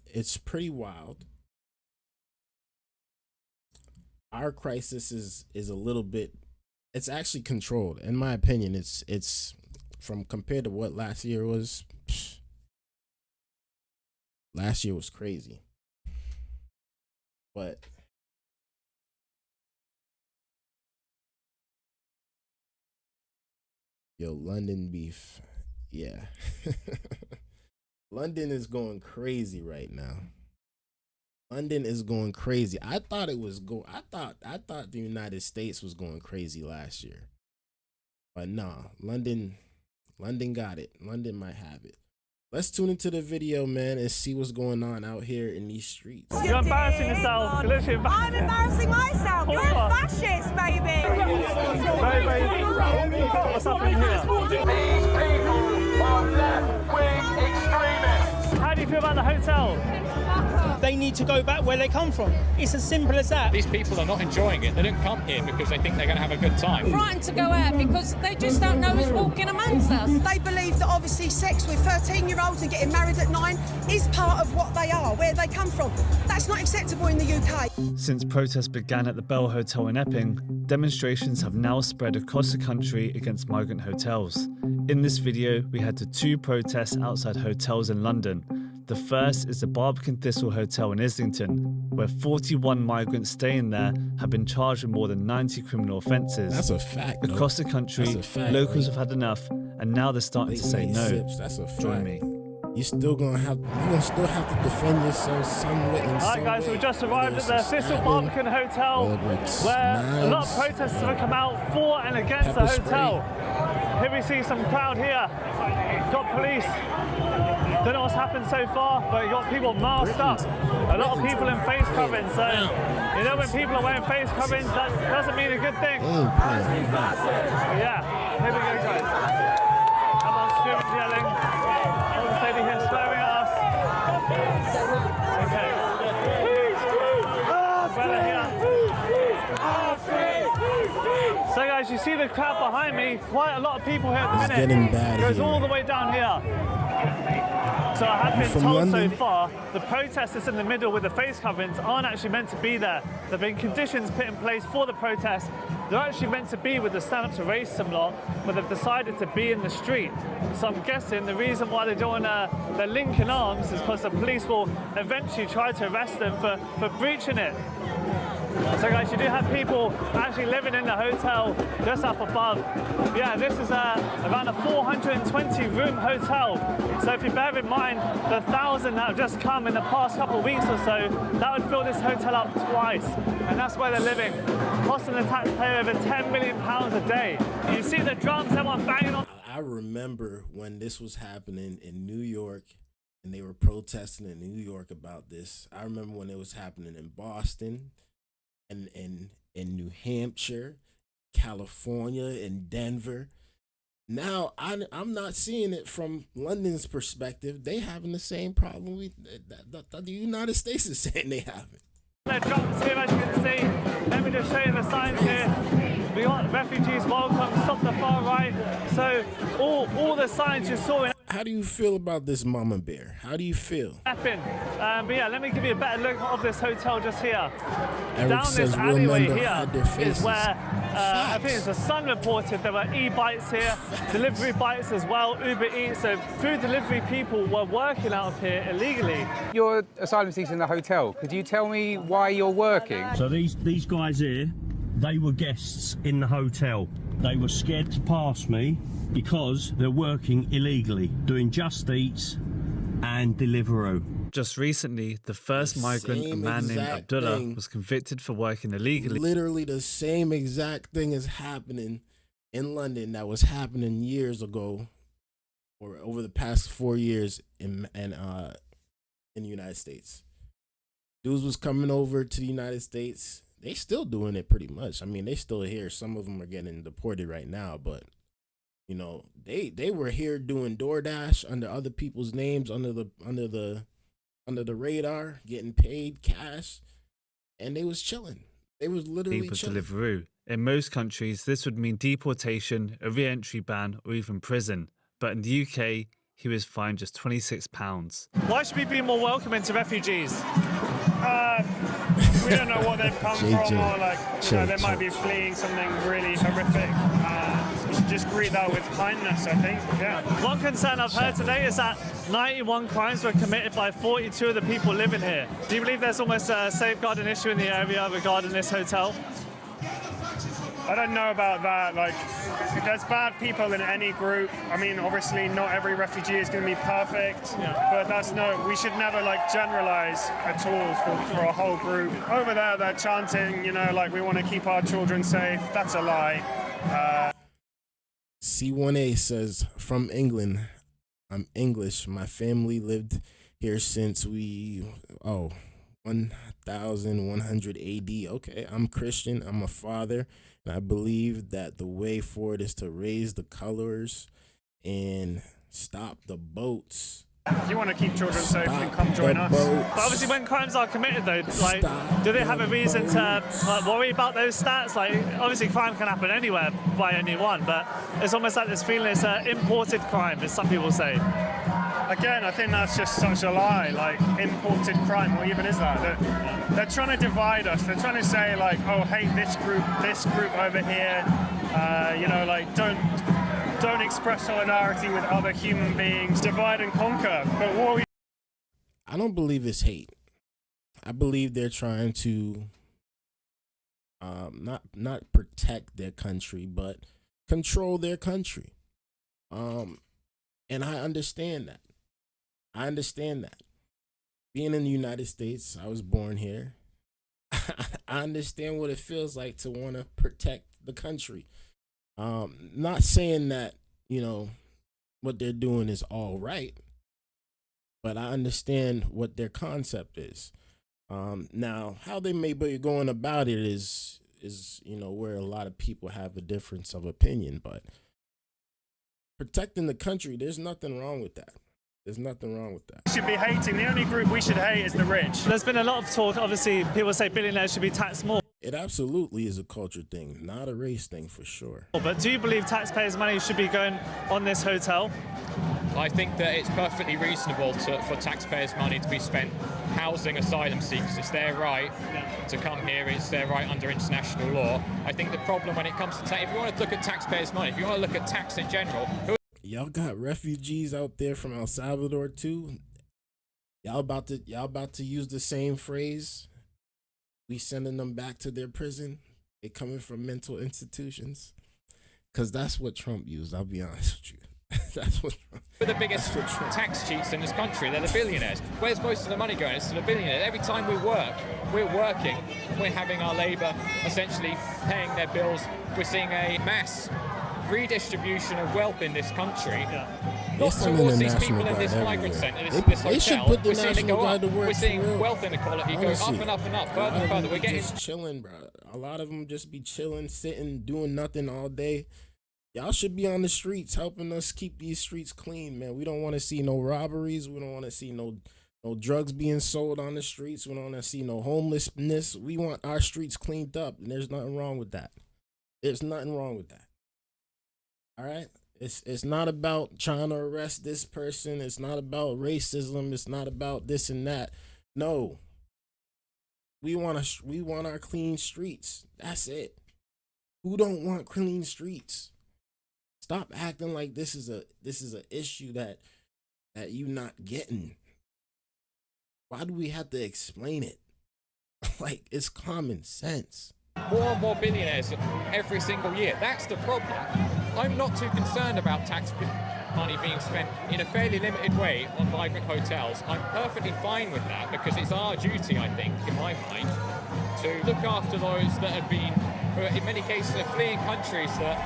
It's pretty wild. Our crisis is a little bit, it's actually controlled in my opinion. It's from compared to what last year was. Last year was crazy. But yo, London beef. Yeah. London is going crazy right now. London is going crazy. I thought it was I thought the United States was going crazy last year. But nah, London got it. London might have it. Let's tune into the video, man, and see what's going on out here in these streets. You're embarrassing yourself. You're literally I'm embarrassing myself. You're a fascist, baby. What's happening here? These people are left-wing extremists. How do you feel about the hotel? They need to go back where they come from. It's as simple as that. These people are not enjoying it. They don't come here because they think they're going to have a good time. Frightened to go out because they just don't know who's walking amongst us. They believe that obviously sex with 13-year-olds and getting married at 9 is part of what they are, where they come from. That's not acceptable in the UK. Since protests began at the Bell Hotel in Epping, demonstrations have now spread across the country against migrant hotels. In this video, we head to 2 protests outside hotels in London. The first is the Barbican Thistle Hotel in Islington, where 41 migrants staying there have been charged with more than 90 criminal offences. That's a fact. Across the country, locals have had enough, and now they're starting to say no. That's a fact. Join me. You're still gonna have to defend yourself somewhat. Alright guys, we just arrived at the Thistle Barbican Hotel, where a lot of protesters have come out for and against the hotel. Here we see some crowd here. Got police. Don't know what's happened so far, but you got people masked up. A lot of people in face coverings. So, you know, when people are wearing face coverings, that doesn't mean a good thing. Yeah, here we go, guys. Everyone's screaming, yelling. All this lady here swearing at us. Okay. Brother here. So guys, you see the crowd behind me. Quite a lot of people here at the minute. It goes all the way down here. So I have been told so far, the protesters in the middle with the face coverings aren't actually meant to be there. There have been conditions put in place for the protest. They're actually meant to be with the Stand Up to Racism lot, but they've decided to be in the street. So I'm guessing the reason why they're doing their linking arms is because the police will eventually try to arrest them for breaching it. So guys, you do have people actually living in the hotel just up above. Yeah, this is around a 420 room hotel. So if you bear in mind the 1,000 that have just come in the past couple of weeks or so, that would fill this hotel up twice. And that's where they're living, costing the taxpayer over £10 million a day. You see the drums, everyone banging on. I remember when this was happening in New York and they were protesting in New York about this. I remember when it was happening in Boston, and in New Hampshire, California, and Denver. Now I'm not seeing it from London's perspective. They having the same problem the United States is saying they have it. They're drums here, as you can see. Let me just show you the signs here. We got refugees welcome, stop the far right. So all the signs you saw in. How do you feel about this mama bear? How do you feel? But yeah, let me give you a better look of this hotel just here. Eric Down says this alleyway real men here hide their faces. is where I think it's the Sun reported there were e-bites here, delivery bites as well, Uber Eats. So food delivery people were working out of here illegally. You're asylum seekers in the hotel. Could you tell me why you're working? So these guys here, they were guests in the hotel. They were scared to pass me because they're working illegally, doing Just Eats and Deliveroo. Just recently, the first migrant, a man named Abdullah, was convicted for working illegally. Literally the same exact thing is happening in London that was happening years ago, or over the past 4 years in the United States. Dudes was coming over to the United States. They still doing it pretty much. I mean, they still here. Some of them are getting deported right now, but you know, they were here doing DoorDash under other people's names, under the radar, getting paid cash, and they was chilling. They was literally chilling. Deliveroo. In most countries, this would mean deportation, a re-entry ban, or even prison. But in the UK, he was fined just £26. Why should we be more welcoming to refugees? We don't know what they've come from, or like, you know, they might be fleeing something really horrific. We should just greet that with kindness, I think. Yeah. One concern I've heard today is that 91 crimes were committed by 42 of the people living here. Do you believe there's almost a safeguarding issue in the area regarding this hotel? I don't know about that. Like, there's bad people in any group. I mean, obviously, not every refugee is going to be perfect, but we should never like generalize at all for a whole group. Over there, they're chanting, you know, like we want to keep our children safe. That's a lie. C1A says, from England. I'm English. My family lived here since 1100 AD. Okay, I'm Christian. I'm a father. And I believe that the way forward is to raise the colors and stop the boats. If you want to keep children safe, then come join us. But obviously, when crimes are committed, though, like, do they have a reason to worry about those stats? Like, obviously, crime can happen anywhere by anyone, but it's almost like this feeling it's an imported crime, as some people say. Again, I think that's just such a lie. Like, imported crime, what even is that? They're trying to divide us. They're trying to say, like, oh, hate this group over here. You know, like, don't express solidarity with other human beings. Divide and conquer. But I don't believe it's hate. I believe they're trying to not protect their country, but control their country. And I understand that. Being in the United States, I was born here. I understand what it feels like to want to protect the country. Not saying that, you know, what they're doing is all right, but I understand what their concept is. Now, how they may be going about it is, you know, where a lot of people have a difference of opinion, but protecting the country, there's nothing wrong with that. There's nothing wrong with that. We should be hating. The only group we should hate is the rich. There's been a lot of talk, obviously, people say billionaires should be taxed more. It absolutely is a culture thing, not a race thing for sure. But do you believe taxpayers' money should be going on this hotel? I think that it's perfectly reasonable for taxpayers' money to be spent housing asylum seekers. It's their right to come here. It's their right under international law. I think the problem when it comes to if you want to look at taxpayers' money, if you want to look at tax in general, y'all got refugees out there from El Salvador too. Y'all about to use the same phrase. We sending them back to their prison. They coming from mental institutions. Cause that's what Trump used. I'll be honest with you. That's what Trump. We're the biggest tax cheats in this country. They're the billionaires. Where's most of the money going? It's to the billionaires. Every time we're working, we're having our labour essentially paying their bills. We're seeing a mass redistribution of wealth in this country. Not towards these people in this migrant centre, this hotel. We're seeing it go up. We're seeing wealth inequality go up and up and up, further and further. We're getting just chilling, bro. A lot of them just be chilling, sitting, doing nothing all day. Y'all should be on the streets helping us keep these streets clean, man. We don't want to see no robberies. We don't want to see no drugs being sold on the streets. We don't want to see no homelessness. We want our streets cleaned up, and there's nothing wrong with that. There's nothing wrong with that. All right? It's not about trying to arrest this person. It's not about racism. It's not about this and that. No. We want our clean streets. That's it. Who don't want clean streets? Stop acting like this is a issue that you not getting. Why do we have to explain it? Like, it's common sense. More and more billionaires every single year. That's the problem. I'm not too concerned about tax money being spent in a fairly limited way on migrant hotels. I'm perfectly fine with that because it's our duty, I think, in my mind, to look after those that have been, in many cases, are fleeing countries that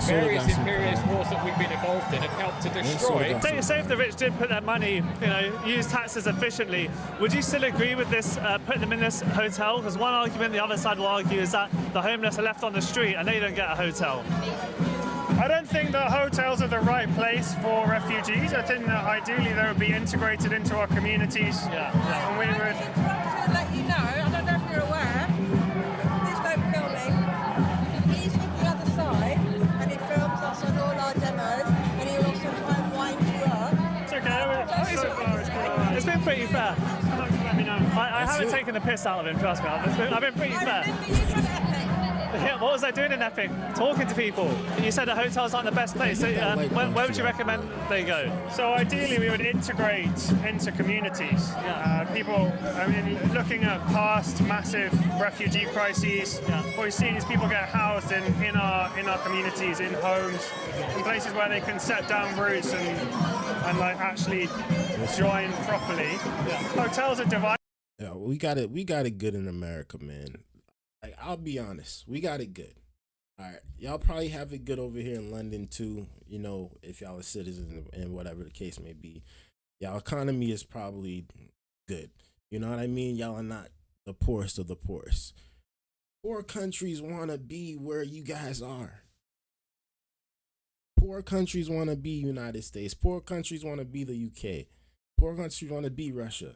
various imperialist wars that we've been involved in have helped to destroy. Say if the rich did put their money, use taxes efficiently, would you still agree with this, putting them in this hotel? Because one argument the other side will argue is that the homeless are left on the street and they don't get a hotel. I don't think that hotels are the right place for refugees. I think that ideally they would be integrated into our communities. Yeah. And we would... To let you know, I don't know if you're aware, please don't film me. He's from the other side and he films us on all our demos and he will also try and wind you up. pretty fair. Let me know. I haven't taken the piss out of him, trust me. I've been pretty fair. Yeah, what was I doing in Epping? Talking to people. You said the hotels aren't the best place. So, where would you recommend they go? So ideally we would integrate into communities. People, I mean, looking at past massive refugee crises, what we've seen is people get housed in our communities, in homes, in places where they can set down roots and like actually join properly. Hotels are divided. Yeah, we got it good in America, man. Like, I'll be honest, we got it good. All right, y'all probably have it good over here in London too. You know, if y'all are citizens and whatever the case may be, y'all economy is probably good. You know what I mean? Y'all are not the poorest of the poorest. Poor countries want to be where you guys are. Poor countries want to be United States. Poor countries want to be the UK. Poor countries want to be Russia,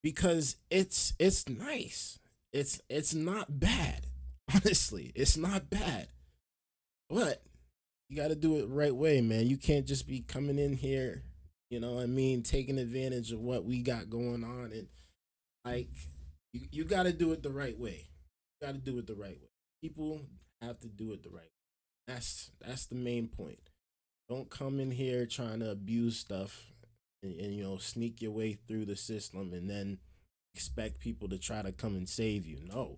because it's nice. It's not bad. Honestly, it's not bad. But you got to do it the right way, man. You can't just be coming in here, you know what I mean, taking advantage of what we got going on. And like, you got to do it the right way. You got to do it the right way. People have to do it the right way. That's the main point. Don't come in here trying to abuse stuff and you know, sneak your way through the system and then expect people to try to come and save you. No,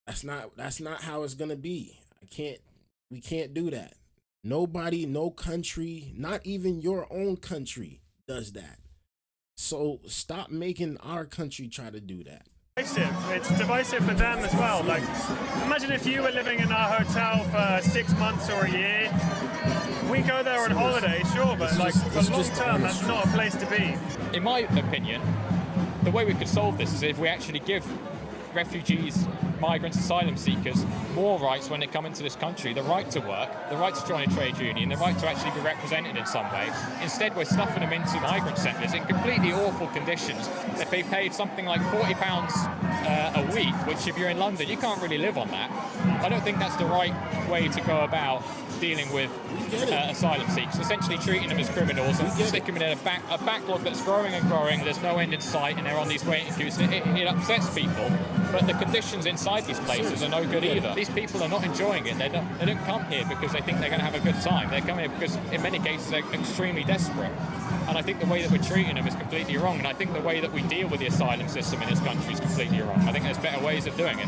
that's not how it's gonna be. We can't do that. Nobody, no country, not even your own country does that. So stop making our country try to do that. It's divisive for them as well. Like, imagine if you were living in our hotel for 6 months or a year. We go there on holiday, sure, but like for long term, that's not a place to be. In my opinion, the way we could solve this is if we actually give refugees, migrants, asylum seekers more rights when they come into this country. The right to work, the right to join a trade union, the right to actually be represented in some way. Instead, we're stuffing them into migrant centres in completely awful conditions. If they paid something like £40 a week, which if you're in London, you can't really live on that. I don't think that's the right way to go about dealing with asylum seekers, essentially treating them as criminals and sticking them in a backlog that's growing and growing. There's no end in sight, and they're on these waiting queues. It upsets people, but the conditions inside these places are no good either. These people are not enjoying it. They don't come here because they think they're going to have a good time. They're coming here because, in many cases, they're extremely desperate. And I think the way that we're treating them is completely wrong. And I think the way that we deal with the asylum system in this country is completely wrong. I think there's better ways of doing it.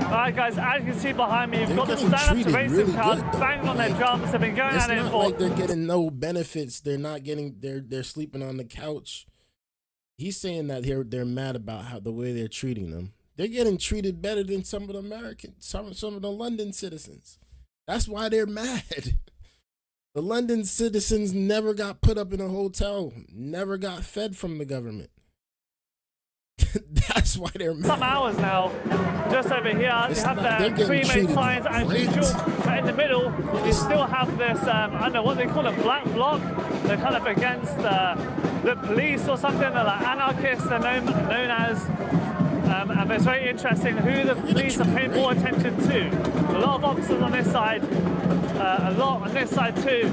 Alright guys, as you can see behind me, you've got the stand-up to racing cars banging on their drums. They've been going at it for... It's not like they're getting no benefits. They're not getting... They're sleeping on the couch. He's saying that they're mad about how the way they're treating them. They're getting treated better than some of the Americans, some of the London citizens. That's why they're mad. The London citizens never got put up in a hotel, never got fed from the government. That's why they're mad. Some hours now, just over here, you have the pre-made signs as usual, but in the middle, you still have this, I don't know what they call a black bloc. They're kind of against the police or something. They're like anarchists, they're known as. And it's very interesting who the police are paying more attention to. A lot of officers on this side, a lot on this side too.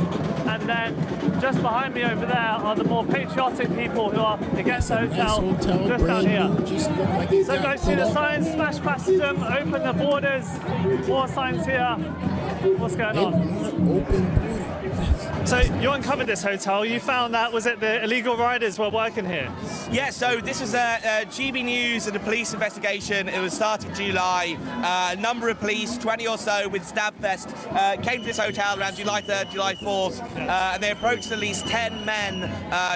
And then just behind me over there are the more patriotic people who are against the hotel just down here. So guys, see the signs, smash past them, open the borders, more signs here. What's going on? So you uncovered this hotel. You found that, was it the illegal riders were working here? Yeah, so this was a GB News and a police investigation. It was started in July. A number of police, 20 or so with Stabfest, came to this hotel around July 3rd, July 4th, and they approached at least 10 men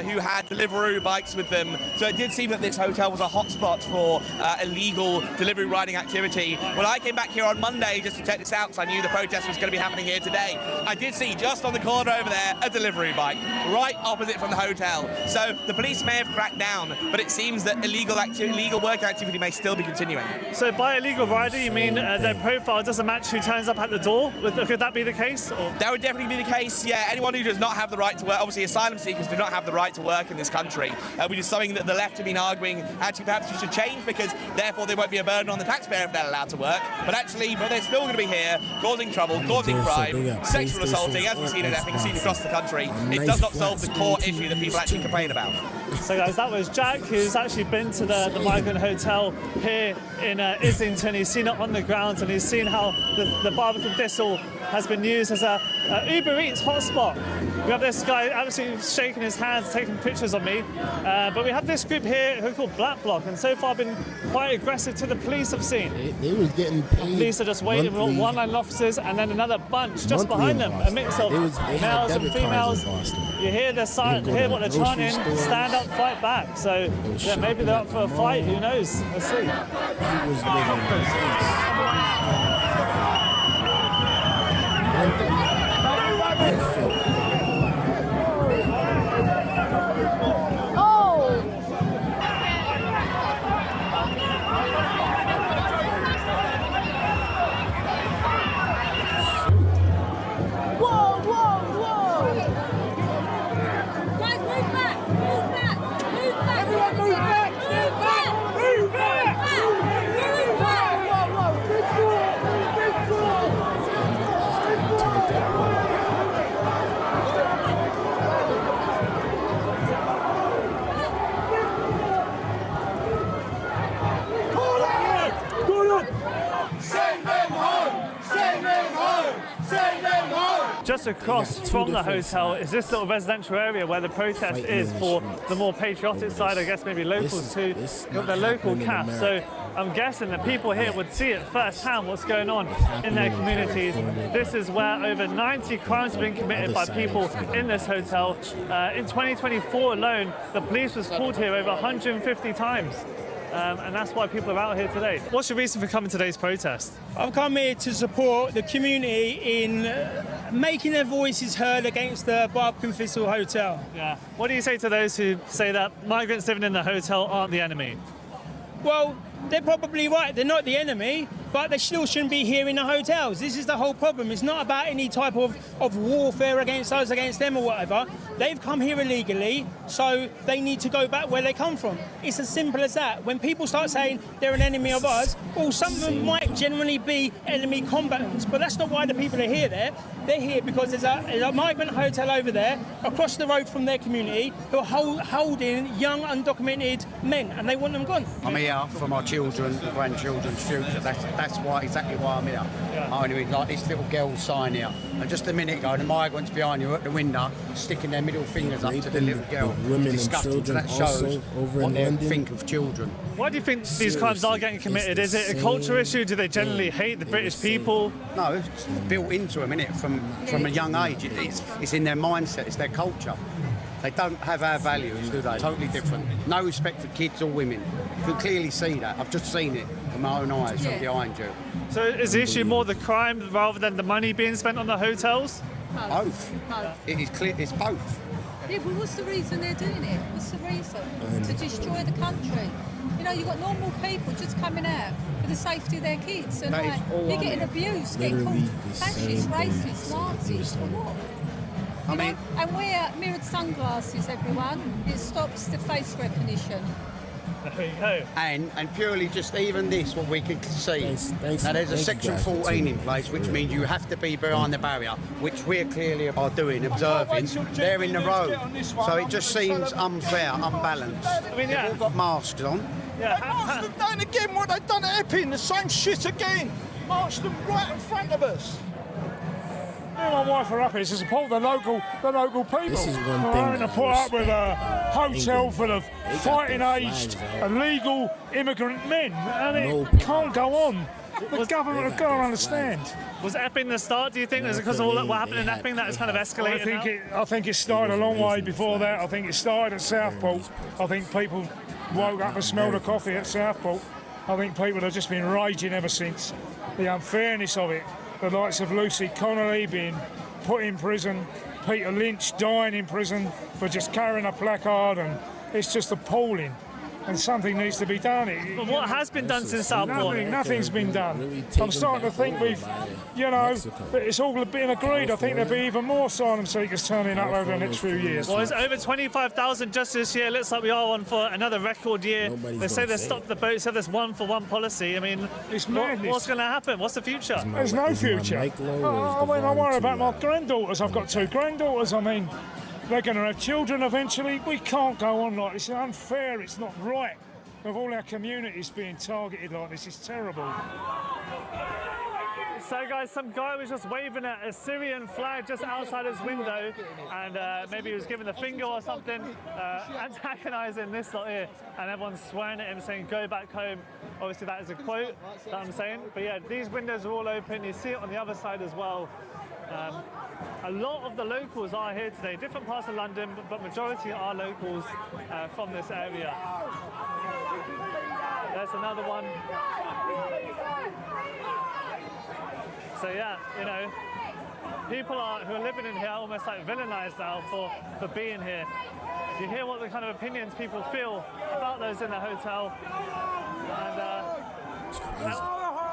who had Deliveroo bikes with them. So it did seem that this hotel was a hotspot for illegal delivery riding activity. When I came back here on Monday just to check this out, because I knew the protest was going to be happening here today, I did see just on the corner over there a a delivery bike right opposite from the hotel. So the police may have cracked down, but it seems that illegal work activity may still be continuing. So by illegal rider, you mean their profile doesn't match who turns up at the door? Could that be the case? Or? That would definitely be the case, yeah. Anyone who does not have the right to work, obviously asylum seekers do not have the right to work in this country, which is something that the left have been arguing actually perhaps we should change, because therefore they won't be a burden on the taxpayer if they're allowed to work. But actually, they're still going to be here, causing trouble, causing crime, sexual assaulting, as we've seen in Epping, seen across the country. It does not solve the core issue that people actually complain about. So guys, that was Jack, who's actually been to the Migrant Hotel here in Islington. He's seen it on the ground, and he's seen how the Barbican Thistle has been used as a Uber Eats hotspot. We have this guy absolutely shaking his hands, taking pictures of me. But we have this group here who are called Black Bloc, and so far been quite aggressive to the police, I've seen. They was getting paid. The police are just waiting for one-line officers, and then another bunch just behind them, a mix of males and females. You hear the sign, hear what they're chanting, stand up, fight back. So yeah, maybe they're up for a fight, who knows? Let's see. He was living Just across from the hotel is this little residential area where the protest is for the more patriotic side, I guess maybe locals too, the local CAF. So I'm guessing that people here would see it firsthand what's going on in their communities. This is where over 90 crimes have been committed by people in this hotel. In 2024 alone, the police was called here over 150 times. And that's why people are out here today. What's your reason for coming to today's protest? I've come here to support the community in making their voices heard against the Barbican Thistle Hotel. Yeah. What do you say to those who say that migrants living in the hotel aren't the enemy? Well, they're probably right. They're not the enemy, but they still shouldn't be here in the hotels. This is the whole problem. It's not about any type of warfare against us, against them or whatever. They've come here illegally, so they need to go back where they come from. It's as simple as that. When people start saying they're an enemy of us, well, some of them might generally be enemy combatants, but that's not why the people are here there. They're here because there's a migrant hotel over there, across the road from their community, who are holding young, undocumented men, and they want them gone. I'm here for my children, the grandchildren's future. That's exactly why I'm here. Yeah. I mean, like this little girl's sign here. And just a minute ago, the migrants behind you at the window, sticking their middle fingers up to the little girl. Women and children that shows over what in they London. think of children. Why do you think these crimes are getting committed? Is it a culture issue? Do they generally hate the British people? No, it's built into them, innit? From a young age. It's in their mindset. It's their culture. They don't have our values, do they? Totally different. No respect for kids or women. You can clearly see that. I've just seen it with my own eyes from behind you. So is the issue more the crime rather than the money being spent on the hotels? Both. It is clear. It's both. Yeah, but what's the reason they're doing it? What's the reason? To destroy the country. You know, you've got normal people just coming out for the safety of their kids, and like, you're getting abused, getting called fascist, racist, Nazis, for what? I mean, and wear mirrored sunglasses, everyone. It stops the face recognition. There you go. And purely just even this, what we can see. Now there's a section 14 in place, which means you have to be behind the barrier, which we clearly are doing, observing. They're in the road, so it just seems unfair, unbalanced. I mean, yeah. They've all got masks on. Yeah. They marched them down again, what they've done at Epping, the same shit again. Marched them right in front of us. Me and my wife are up here to support the local people. This is one We're thing having to put up with a hotel full of fighting-aged, illegal immigrant men, and it can't go on. The government have got to understand. Was Epping the start, do you think? Is it because of all that what happened in Epping that has kind of escalated I think it started a long way before that. I think it started at Southport. I think people woke up and smelled the coffee at Southport. I think people have just been raging ever since. The unfairness of it. The likes of Lucy Connolly being put in prison, Peter Lynch dying in prison for just carrying a placard, and it's just appalling. And something needs to be done. But what has been done since Southport? Nothing's been done. I'm starting to think that it's all been agreed. I think there'll be even more asylum seekers turning up over the next few years. Well, it's over 25,000 just this year. Looks like we are on for another record year. They say they stopped the boat, so there's one-for-one policy. I mean, what's going to happen? What's the future? There's no future. I worry about my granddaughters. I've got 2 granddaughters. I mean, they're going to have children eventually. We can't go on like this. It's unfair. It's not right. Of all our communities being targeted like this, it's terrible. So, guys, some guy was just waving at a Syrian flag just outside his window, and maybe he was giving the finger or something, antagonising this lot here, and everyone's swearing at him, saying, "Go back home." Obviously, that is a quote that I'm saying. But yeah, these windows are all open. You see it on the other side as well. A lot of the locals are here today, different parts of London, but majority are locals from this area. There's another one. So yeah, you know, people who are living in here are almost like villainized now for being here. You hear what the kind of opinions people feel about those in the hotel, and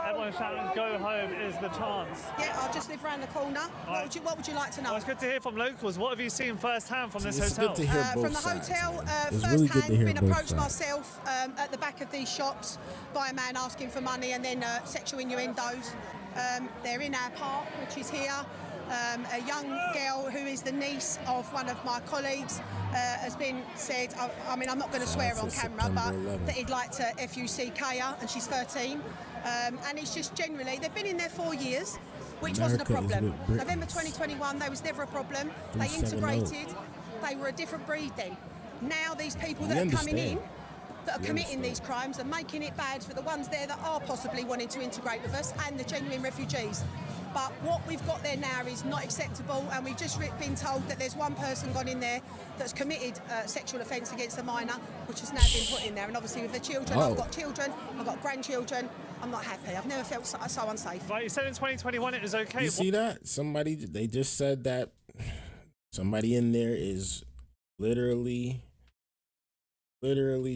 everyone shouting, "Go home" is the chance. Yeah, I'll just live around the corner. What would you like to know? Well, it's good to hear from locals. What have you seen firsthand from this hotel? Good to hear both from the sides, hotel, really firsthand, been approached myself at the back of these shops by a man asking for money, and then sexual innuendos. They're in our park, which is here. A young girl who is the niece of one of my colleagues has been said, I mean, I'm not going to swear on camera, but that he'd like to FUCK her, and she's 13. And it's just generally, they've been in there 4 years, which wasn't a problem. November 2021, there was never a problem. They integrated. They were a different breed then. Now these people that are coming in, that are committing these crimes, are making it bad for the ones there that are possibly wanting to integrate with us and the genuine refugees. But what we've got there now is not acceptable, and we've just been told that there's one person gone in there that's committed sexual offence against a minor, which has now been put in there. And obviously with the children, I've got children, I've got grandchildren, I'm not happy. I've never felt so unsafe. Right, you said in 2021 it was okay. You see that? They just said that somebody in there is literally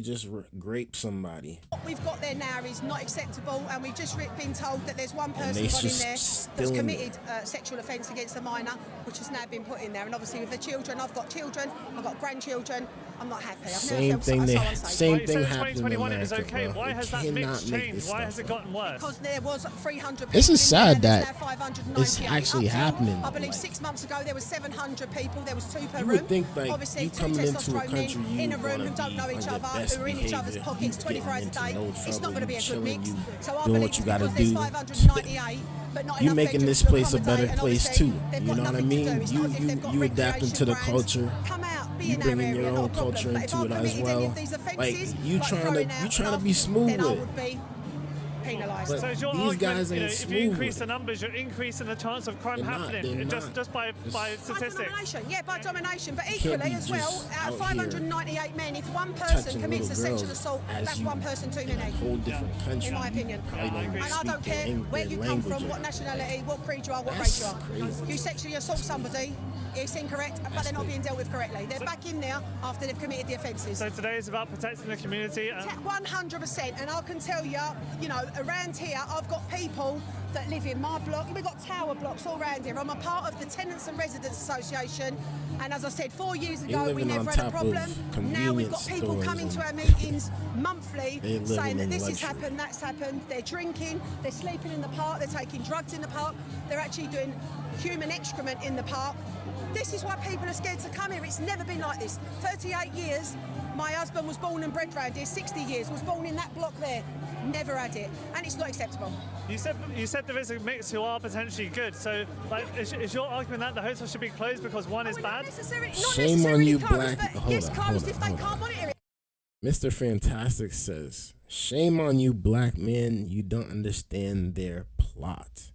just raped somebody. What we've got there now is not acceptable, and we've just been told that there's one person gone in there that's committed sexual offence against a minor, which has now been put in there. And obviously with the children, I've got children, I've got grandchildren, I'm not happy. I've never felt so unsafe. Same thing happened in 2021 America, it was okay. bro. Why has that mix changed? Why has it gotten worse? Because there was 300 people. This is sad there, that it's actually happening. I believe 6 months ago there was 700 people. There was 2 per You room. would think, like, obviously you 2 coming into a testosterone country, men you in a room who wanna don't be know on each your other, best who are in each other's behavior. pockets You 24 hours a getting day. into no It's not trouble, going to be you a good chilling, mix. you So I doing believe what you gotta because there's do. 598, but not You enough making bedrooms this to place a accommodate, better and place obviously too. they've You got know what I nothing to do. mean? It's not as if they've got You adapting to the recreation brands. culture. Come out, be You in our bringing area, your not a own problem. culture But if into I've it as committed any well. of these Like offences, you trying to be smooth then I with. would be penalised. But So is your these argument, guys ain't if you smooth increase with the numbers, you're increasing the chance of crime happening, just by statistics? Domination, yeah, by domination. But can't equally be as well, just out of out here 598 men, if one person touching commits a little sexual girls assault, as that's you one person too in a many. whole different country. In my opinion. Probably don't And I don't speak care where you come from, what nationality, what creed you are, what race you are. crazy. You sexually assault somebody, it's incorrect, but they're not being dealt with correctly. They're back in there after they've committed the offences. So today is about protecting the community. 100%, and I can tell you, you know, around here, I've got people that live in my block. We've got tower blocks all around here. I'm a part of the Tenants and Residents Association, and as I said, 4 years ago, we never had a problem. Now we've got people coming to our meetings monthly saying that this has happened, that's happened. They're drinking, they're sleeping in the park, they're taking drugs in the park, they're actually doing human excrement in the park. This is why people are scared to come here. It's never been like this. 38 years, my husband was born and bred round here. 60 years, was born in that block there. Never had it, and it's not acceptable. You said there is a mix who are potentially good. So, like, is your argument that the hotel should be closed because one is bad? Shame on you, black. Yes, closed if they can't monitor it. Mr. Fantastic says, "Shame on you, black men. You don't understand their plot,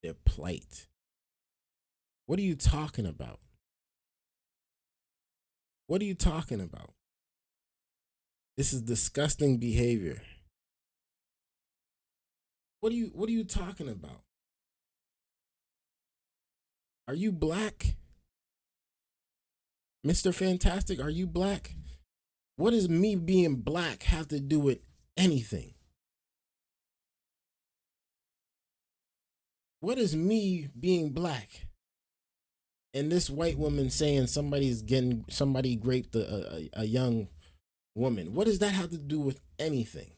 their plight. What are you talking about? What are you talking about? This is disgusting behavior. What are you talking about? Are you black? Mr. Fantastic, are you black? What does me being black have to do with anything? What is me being black and this white woman saying somebody raped a young woman? What does that have to do with anything?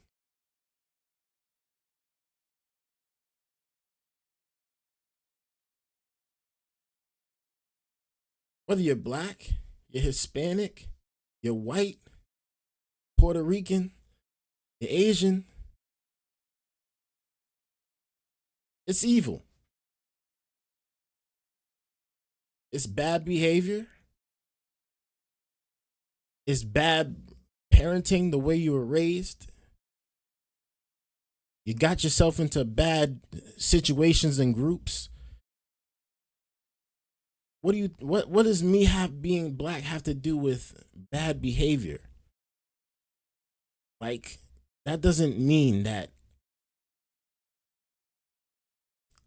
Whether you're black, you're Hispanic, you're white, Puerto Rican, you're Asian, it's evil. It's bad behavior. It's bad parenting, the way you were raised. You got yourself into bad situations and groups. What does me being black have to do with bad behavior? Like, that doesn't mean that.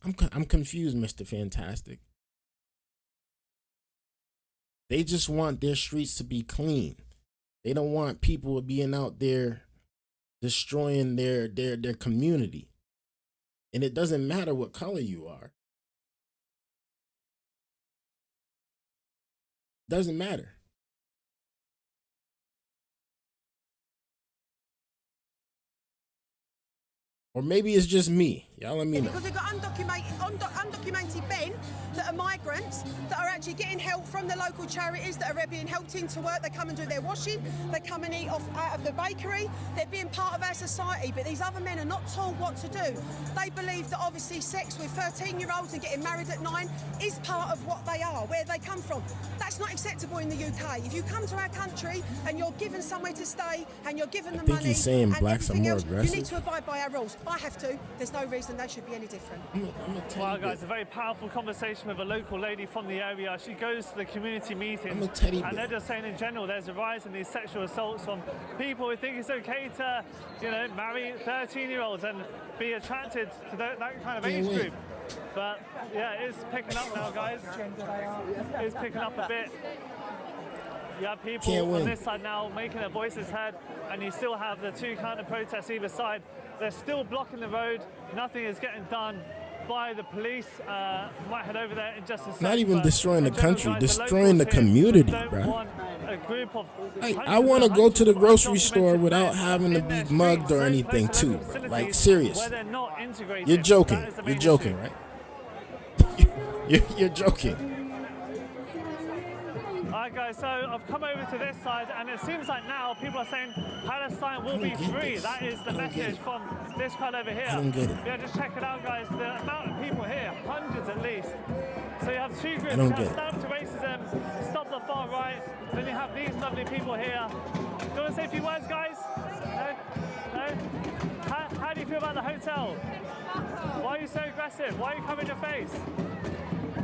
I'm confused, Mr. Fantastic. They just want their streets to be clean. They don't want people being out there destroying their community. And it doesn't matter what color you are. Doesn't matter. Or maybe it's just me. Y'all let me know. Because we've got undocumented men that are migrants that are actually getting help from the local charities that are being helped into work. They come and do their washing. They come and eat out of the bakery. They're being part of our society. But these other men are not told what to do. They believe that obviously sex with 13-year-olds and getting married at 9 is part of what they are, where they come from. That's not acceptable in the UK. If you come to our country and you're given somewhere to stay and you're given the money, he's saying and blacks are more else, aggressive. you need to abide by our rules. I have to. There's no reason they should be any different. Well, guys, a very powerful conversation with a local lady from the area. She goes to the community meetings, and they're just saying in general there's a rise in these sexual assaults from people who think it's okay to, marry 13-year-olds and be attracted to that kind of age group. But yeah, it's picking up now, guys. It's picking up a bit. You have people on this side now making their voices heard, and you still have the two counter-protests either side. They're still blocking the road. Nothing is getting done by the police. Might head over there in just a second. Not even destroying the country, destroying the community, bro. I want to go to the grocery store without having to be mugged or anything, too, bro. Like, serious. You're joking. You're joking, right? You're joking. Alright guys, so I've come over to this side and it seems like now people are saying Palestine will be free. That is the message from this crowd over here. I don't get it. Yeah, just check it out guys, the amount of people here, hundreds at least. So you have two groups, you have Stand Up to Racism, Stop the Far Right, then you have these lovely people here. Do you want to say a few words guys? No? No? How do you feel about the hotel? Why are you so aggressive? Why are you covering your face?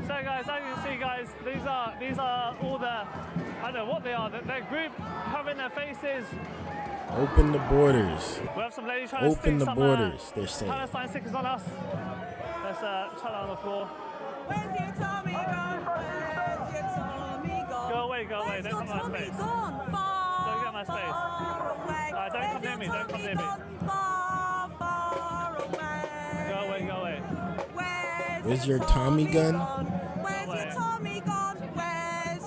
So guys, as you can see guys, these are all the, I don't know what they are, their group covering their faces. Open the borders. We have some ladies trying to Open the stick borders, some they're saying. Palestine stickers on us. Let's chuck that on the floor. Where's your Tommy gone? Where's your Tommy gone? Go away, don't come to my space. Don't get my space. Don't come near me, don't come near me. Go away. Where's your Tommy gun?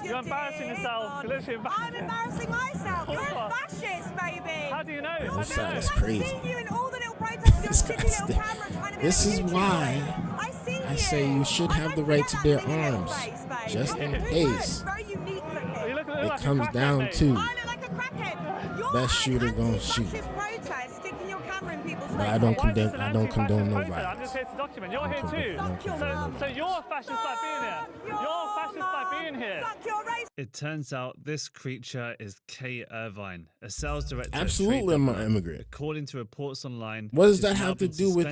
You're embarrassing yourself. You're literally I'm embarrassing myself. You're a fascist, baby. How do you know? This side is crazy. I've seen you in all the little protests. Your shitty little camera trying to be This on is YouTube. why I say you should have the right to bear arms, just in case it comes down to best shooter gonna shoot. But I don't condone no I'm violence. just here to document. You're here too. So you're a fascist by being here. You're a fascist by being here. It turns out this creature is Kay Irvine, a sales director. Absolutely, I'm an immigrant. According to reports online, What does that have to do with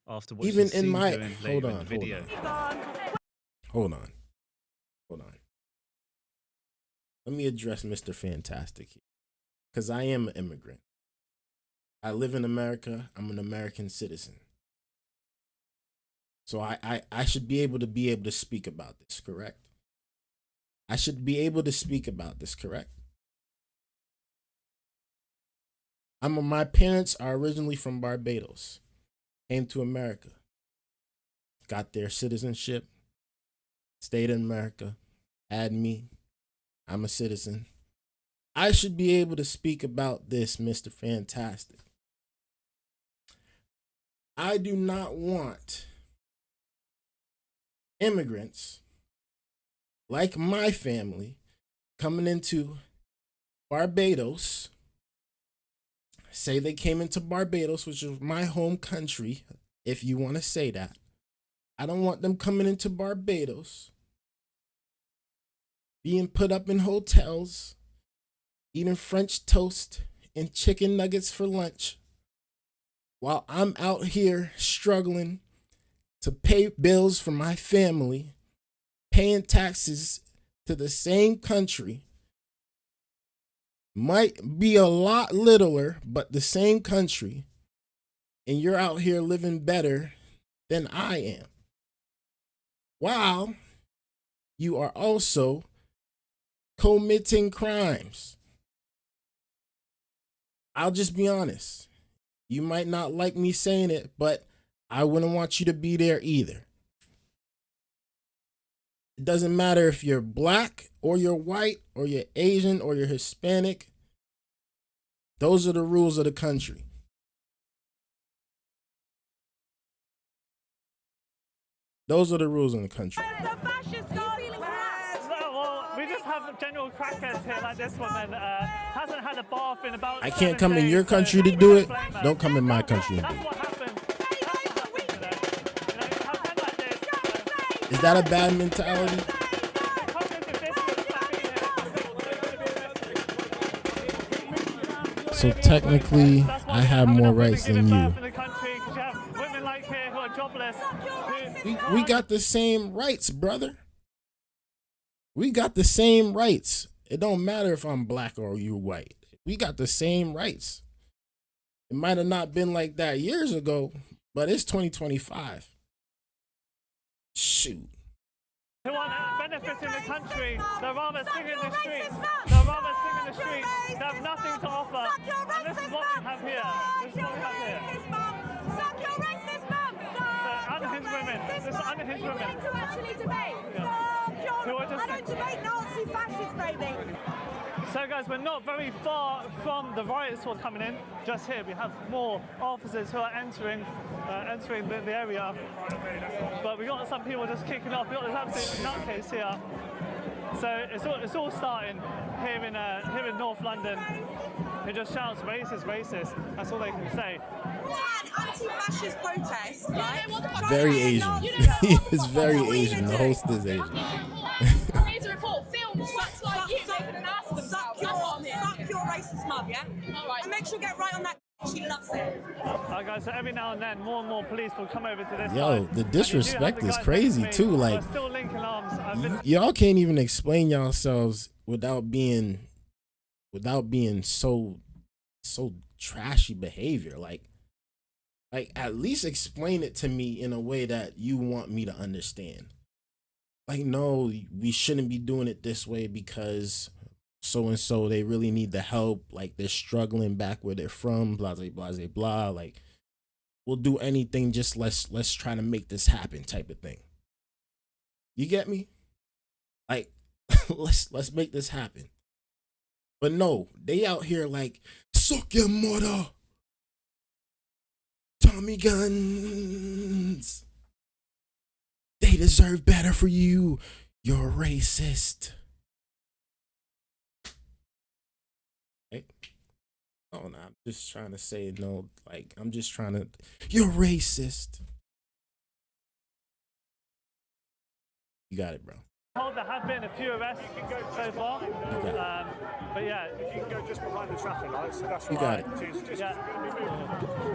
after what even she's in seen my doing later in the video. Hold on. Let me address Mr. Fantastic here, because I am an immigrant. I live in America. I'm an American citizen. So I should be able to speak about this, correct? I should be able to speak about this, correct? My parents are originally from Barbados, came to America, got their citizenship, stayed in America, had me. I'm a citizen. I should be able to speak about this, Mr. Fantastic. I do not want immigrants like my family coming into Barbados. Say they came into Barbados, which is my home country, if you want to say that. I don't want them coming into Barbados, being put up in hotels, eating French toast and chicken nuggets for lunch, while I'm out here struggling to pay bills for my family, paying taxes to the same country. Might be a lot littler, but the same country, and you're out here living better than I am, while you are also committing crimes. I'll just be honest. You might not like me saying it, but I wouldn't want you to be there either. It doesn't matter if you're black or you're white or you're Asian or you're Hispanic. Those are the rules of the country. Those are the rules in the country. Well, we just have general crackheads here like this one and hasn't had a bath in about I can't come in your country to do it. Don't come in my country and do That's what happened. it. Is that a bad mentality? So technically, I have more rights than you. We got the same rights, brother. We got the same rights. It don't matter if I'm black or you white. We got the same rights. It might have not been like that years ago, but it's 2025. Shoot. Who are benefiting the country, they're rather singing in the streets. They have nothing to offer. And this is what we have here. Suck your racist mum! Unhinged women. This is unhinged women. To actually debate. I don't debate Nazi fascists, baby. So guys, we're not very far from the riots who are coming in. Just here, we have more officers who are entering the area. But we got some people just kicking off. We got this absolute nutcase here. So it's all starting here in North London. Who just shouts racist, racist. That's all they can say. Anti-fascist protest, right? Very Asian. He is very Asian. The host is Asian. Here's a report. Films such like you making an ass of themselves. Suck your racist mug, yeah? All right. And make sure you get right on that. She loves it. Alright guys, so every now and then more and more police will come over to this Yo, side. the disrespect is crazy too. Like, still linking arms. y'all can't even explain yourselves without being so trashy behavior. Like at least explain it to me in a way that you want me to understand. Like, no, we shouldn't be doing it this way because so and so they really need the help. Like, they're struggling back where they're from. Blah blah blah blah. Like, we'll do anything. Just let's try to make this happen, type of thing. You get me? Like, let's make this happen. But no, they out here like, suck your mother, Tommy guns. They deserve better for you. You're racist. Hey. Oh no, I'm just trying to say no. Like, I'm just trying to. You're racist. You got it, bro. There have been a few arrests so far, but yeah, if you can go just behind the traffic lights, that's you got it.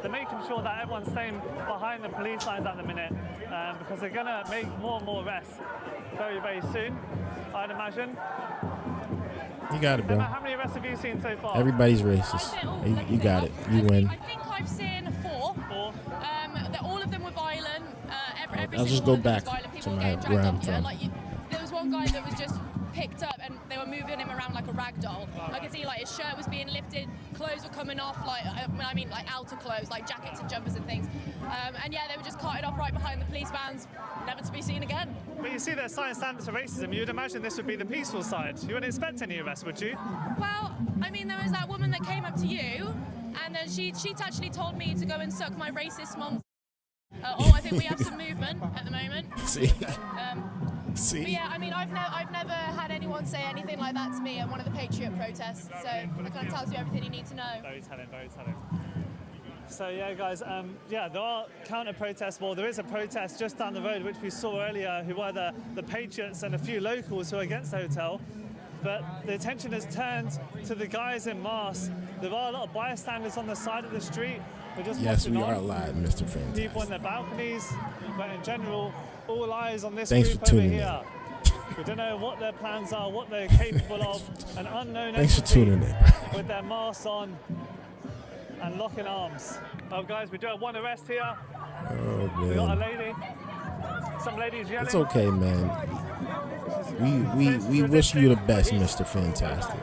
They're making sure that everyone's staying behind the police lines at the minute because they're gonna make more and more arrests very, very soon, I'd imagine. You got it, bro. How many arrests have you seen so far? Everybody's racist. You got it. You win. I think I've seen four. All of them were violent. I'll just go back to where I'm from. There was one guy that was just picked up and they were moving him around like a rag doll. I could see like his shirt was being lifted, clothes were coming off, like outer clothes, like jackets and jumpers and things. And yeah, they were just carted off right behind the police vans, never to be seen again. But you see their sign stands for racism, you'd imagine this would be the peaceful side. You wouldn't expect any arrests, would you? Well, I mean, there was that woman that came up to you and then she actually told me to go and suck my racist mum. I think we have some movement at the moment. See? But yeah, I mean, I've never had anyone say anything like that to me at one of the Patriot protests, so that kind of tells you everything you need to know. Very telling, very telling. So yeah, guys, yeah, there are counter-protests. Well, there is a protest just down the road, which we saw earlier, who were the Patriots and a few locals who are against the hotel. But the attention has turned to the guys in masks. There are a lot of bystanders on the side of the street. Yes, we are live, Mr. Fantastic. People in their balconies, but in general, all eyes on this Thanks group for over tuning here. We don't know what their plans are, what they're capable of. An unknown Thanks for entity tuning in. with their masks on and locking arms. Well, guys, we do have one arrest here. Oh, We got a man. lady. Some ladies yelling. It's okay, man. We wish you the best, Mr. Fantastic.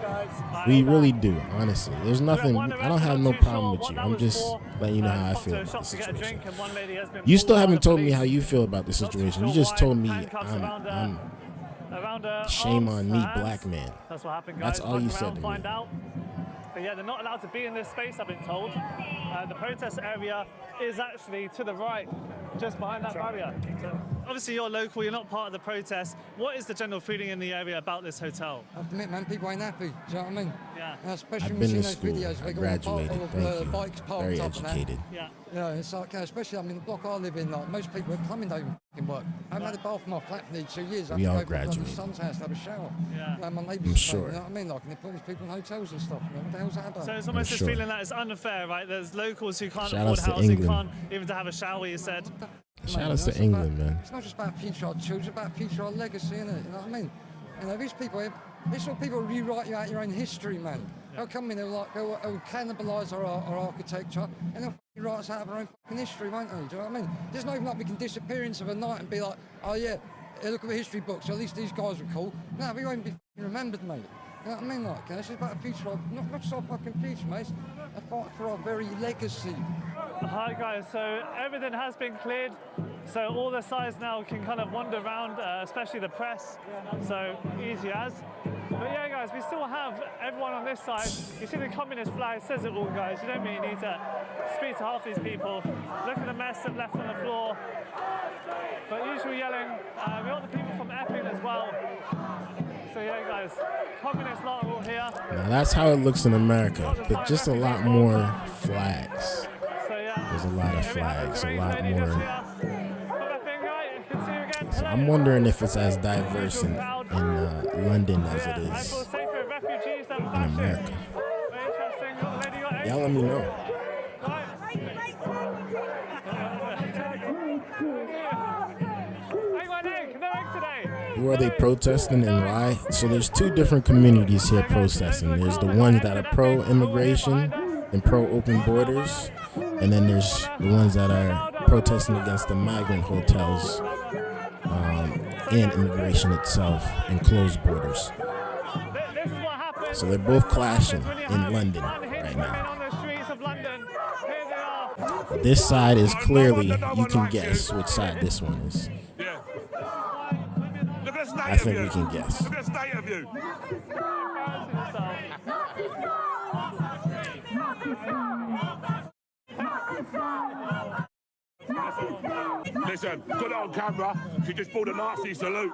We really do, honestly. There's nothing, I don't have no problem with you. I'm just letting you know how I feel about the situation. You still haven't told me how you feel about the situation. You just told me I'm shame on me, black man. That's what happened, guys. That's all you said to me. Find out. But yeah, they're not allowed to be in this space, I've been told. The protest area is actually to the right, just behind that barrier. So obviously you're local, you're not part of the protest. What is the general feeling in the area about this hotel? I have to admit, man, people ain't happy. Do you know what I mean? Yeah. And especially I've when been you to see those school. videos, I they got graduated. Thank you. bikes parked Very up and that. educated. Yeah. Yeah, it's like, especially, I mean, the block I live in, like, most people are coming home and work. I haven't had a bath in my flat for nearly 2 years. I We have all to go to my graduated. son's house to have a shower. Yeah. You know, my neighbours, I'm sure. you know what I mean? Like, and they're putting people in hotels and stuff. You know, what the hell's that about? So it's almost this sure. feeling that it's unfair, right? There's locals who can't Shout afford outs to housing, England. can't even to have a shower, you said. Shout outs to England, man. It's not just about future our children, it's about future our legacy, innit? You know what I mean? You know, these sort of people rewrite you out your own history, man. They'll come in, they'll cannibalise our architecture, and they'll write us out of our own fucking history, won't they? Do you know what I mean? There's not even like we can disappear into the night and be like, oh yeah, look at the history books, at least these guys were cool. No, we won't be remembered, mate. You know what I mean? Like, it's about a future, not just our fucking future, mate. It's a fight for our very legacy. Hi guys, so everything has been cleared, so all the sides now can kind of wander around, especially the press, so easy as. But yeah guys, we still have everyone on this side. You see the communist flag, says it all guys, you don't really need to speak to half these people. Look at the mess that's left on the floor. But usual yelling, we got the people from Epping as well. So yeah guys, communist lot are all here. Now that's how it looks in America, but just a lot more flags. There's a lot of flags, a lot more. So I'm wondering if it's as diverse in London as it is in America. Y'all let me know. Who are they protesting and why? So there's two different communities here protesting. There's the ones that are pro-immigration and pro-open borders, and then there's the ones that are protesting against the migrant hotels and immigration itself and closed borders. So they're both clashing in London right now. This side is clearly, you can guess which side this one is. I think we can guess. Look at the state of you. Listen, got it on camera. She just pulled a Nazi salute.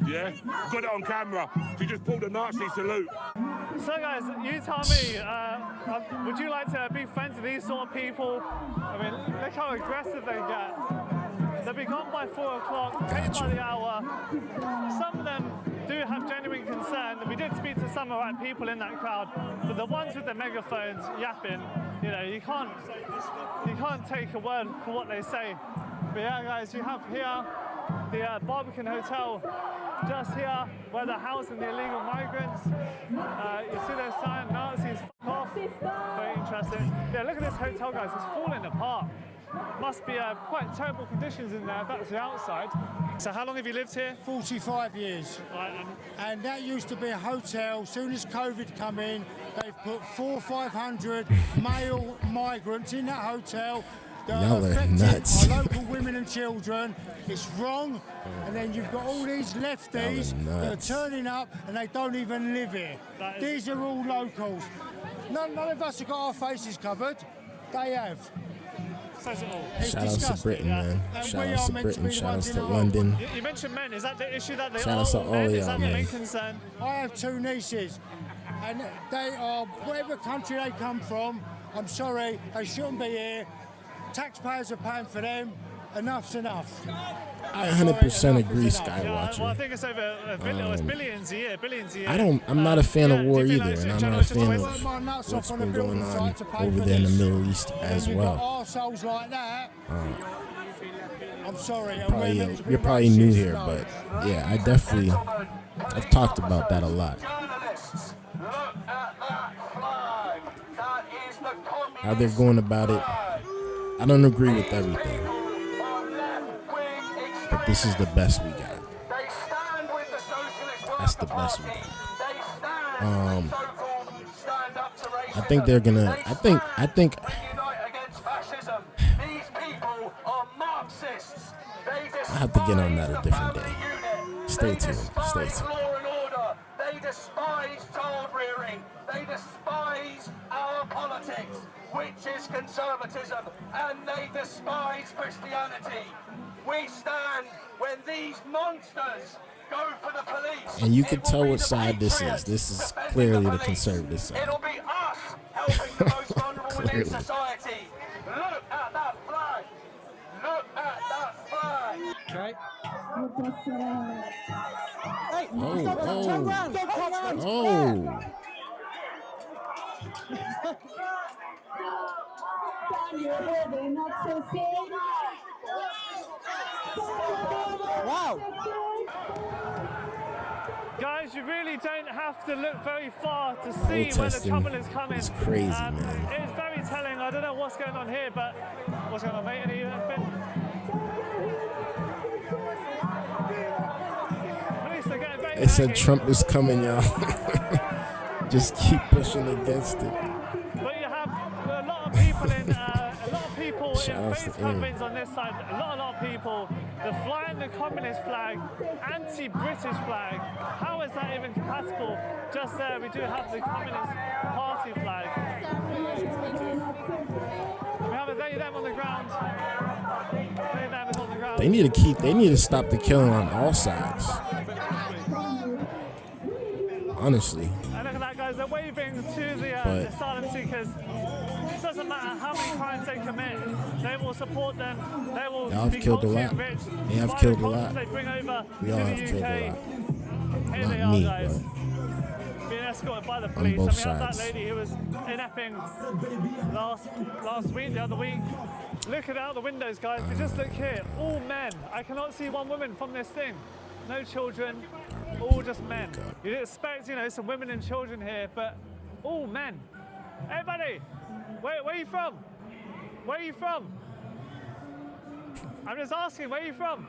Yeah? Got it on camera. She just pulled a Nazi salute. So guys, you tell me, would you like to be friends with these sort of people? I mean, look how aggressive they get. They'll be gone by 4 o'clock, paid by the hour. Some of them do have genuine concern. We did speak to some right people in that crowd, but the ones with the megaphones yapping, you know, you can't take a word for what they say. But yeah, guys, you have here the Barbican Hotel, just here where they're housing the illegal migrants. You see their sign, Nazis, f*** off. Very interesting. Yeah, look at this hotel, guys. It's falling apart. Must be quite terrible conditions in there, if that's the outside. So how long have you lived here? 45 years. Right, and that used to be a hotel. Soon as COVID come in, they've put 400 or 500 male migrants in that hotel. Y'all are nuts. Our local women and children. It's wrong. And then you've got all these lefties that are turning up and they don't even live here. These are all locals. None of us have got our faces covered. They have. Says it all. Shout out to Britain, man. Shout out to Britain. Shout out to London. You mentioned men. Is that the issue that they Shout are out to all all men? Is y'all, that the main man. concern? I have 2 nieces, and they are, whatever country they come from, I'm sorry, they shouldn't be here. Taxpayers are paying for them. Enough's enough. I 100% agree, Skywatcher. Well, I think it's over it's billions a year, billions a year. I'm not a fan of war either, and I'm not a fan of what's been going on over there in the Middle East as well. Arseholes like that. I'm sorry. You're probably new here, but yeah, I've talked about that a lot. How they're going about it, I don't agree with everything, but this is the best we got. That's the best we got. I think they're gonna. I think. I have to get on that a different day. Stay tuned. Stay tuned. They despise child rearing. They despise our politics, which is conservatism, and they despise Christianity. We stand when these monsters go for the police. And you can tell what side this is. This is clearly the conservative side. It'll be us helping the most vulnerable in society. Look at that flag. Look at that flag. Okay. Hey, Wow. Guys, you really don't have to look very far to see where the trouble is coming. It's crazy, man. It's very telling. I don't know what's going on here, but what's going on, mate? Anything? They said Trump is coming, y'all. Just keep pushing against it. But you have a lot of people in face coverings on this side. A lot of people. They're flying the communist flag, anti-British flag. How is that even compatible? Just there, we do have the Communist Party flag. We have a they them on the ground. They them is on the ground. They need to stop the killing on all sides. Honestly. And look at that, guys. They're waving to the asylum seekers. It doesn't matter how many crimes they commit. They will support them. They will be culturally enriched. They have killed a lot. They bring over We all to have the killed UK. a lot. Here Not they are, me, guys. bro. Being escorted by the police. both And we have that sides. lady who was in Epping last week, the other week. Look at out the windows, guys. But just look here. All men. I cannot see one woman from this thing. No children. All just men. You'd expect, some women and children here, but all men. Hey, buddy, where are you from? Where are you from? I'm just asking, where are you from?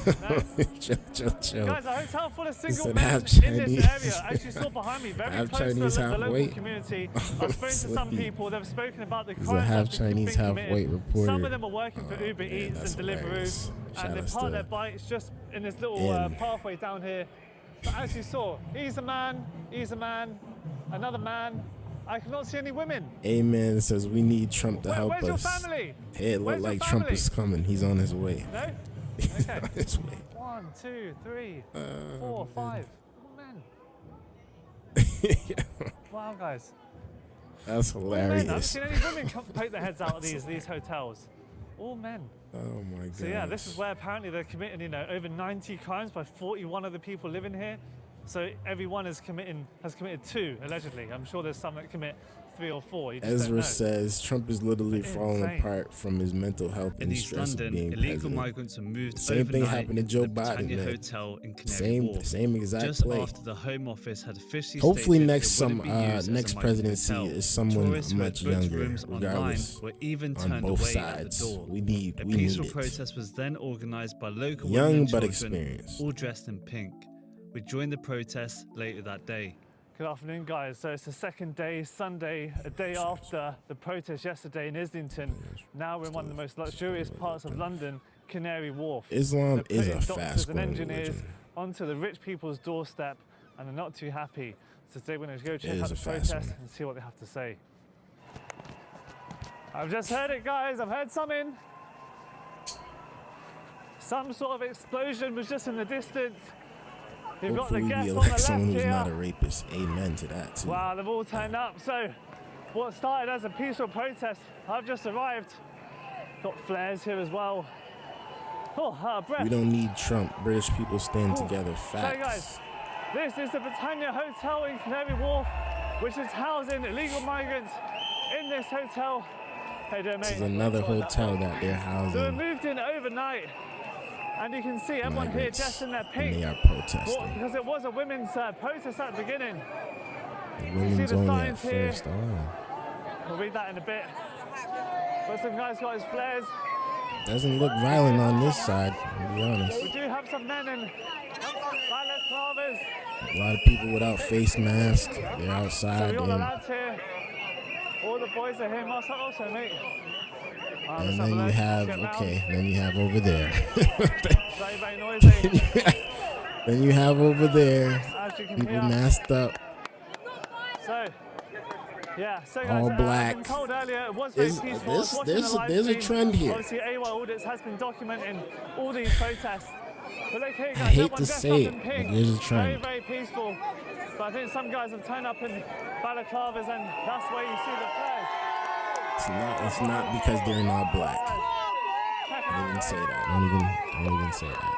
No? chill. Guys, a hotel full of single Said men half in this Chinese. area. As you saw behind me, very Half close Chinese, to the half local white. community. I've spoken to some people. They've spoken about the He's a crimes half that have been Chinese, half committed. white reporter. Some of them are working for Uber Eats that's and Deliveroo, hilarious. Shout and they out park to their bikes just in this little pathway down here. But as you saw, he's a man, another man. I cannot see any women. Amen says we need Trump to help Where's your us. family? Hey, it look Where's your like Trump family? is coming. He's on his way. No? He's Okay. on his way. 1, 2, 3, 4, 5. All men. Wow, guys. That's All men. I haven't hilarious. seen any women poke their heads out of these hotels. All men. Oh my god. So yeah, this is where apparently they're committing, over 90 crimes by 41 of the people living here. So everyone has committed 2, allegedly. I'm sure there's some that commit 3 or 4. You just Ezra don't know. says Trump is literally falling Insane. apart from his mental health In and East stress of London, being illegal president. migrants were moved Same thing overnight happened to into Joe the Biden. Britannia Man. Hotel in Canary Wharf. Same exact Just play. after the Home Office had officially Hopefully stated next it wouldn't be used as a next migrant presidency hotel. is someone Tourists who had much booked younger, rooms online regardless. were even On turned both away sides, at the door. we need A it. peaceful protest was then organised by local Young women and but children, experienced. all dressed in pink. We joined the protest later that day. Good afternoon, guys. So it's the second day, Sunday, a day after the protest yesterday in Islington. Now we're in one of the most luxurious parts of London, Canary Wharf. Islam They're is a putting doctors and fast-growing engineers religion. onto the rich people's doorstep, and they're not too happy. So today we're going to go check is out the a fast protest one. and see what they have to say. I've just heard it, guys. I've heard something. Some sort of explosion was just in the distance. You've got the Hopefully we guests on the elect left someone who's here. not a rapist. Amen to that too. Wow, they've all turned up. So, what started as a peaceful protest, I've just arrived. Got flares here as well. Oh, out of breath. We don't need Trump. British people stand Oh. together. So, Facts. guys, this is the Britannia Hotel in Canary Wharf, which is housing illegal migrants in this hotel. How you doing, mate? This is another hotel that they're So we housing. moved in overnight, and you can see everyone here migrants, dressed in their and pink. they are protesting. Well, because it was a women's protest at the beginning. The You see women's the only at signs here. first. Oh. We'll read that in a bit. But some guy's got his flares. Doesn't look violent on this side, to be honest. We do have some men in balaclavas. A lot of people without face masks. They're So outside. we got the And, lads here. All the boys are here. Mask also, mate. and then you have, then you have over there. Very, very noisy. Then you have over there, As you can people hear. masked up. So, yeah, so All guys, black. I've been told earlier it was very Is- peaceful. I was this- watching there's the a- live there's a stream. trend here. Obviously, AY Audits has been documenting all these protests. But look here, guys, I hate everyone to dressed say up it, in but pink. there's a Very, trend. very peaceful. But I think some guys have turned up in balaclavas, and that's where you see the flares. It's not because they're not black. Don't even say that. Don't even say that.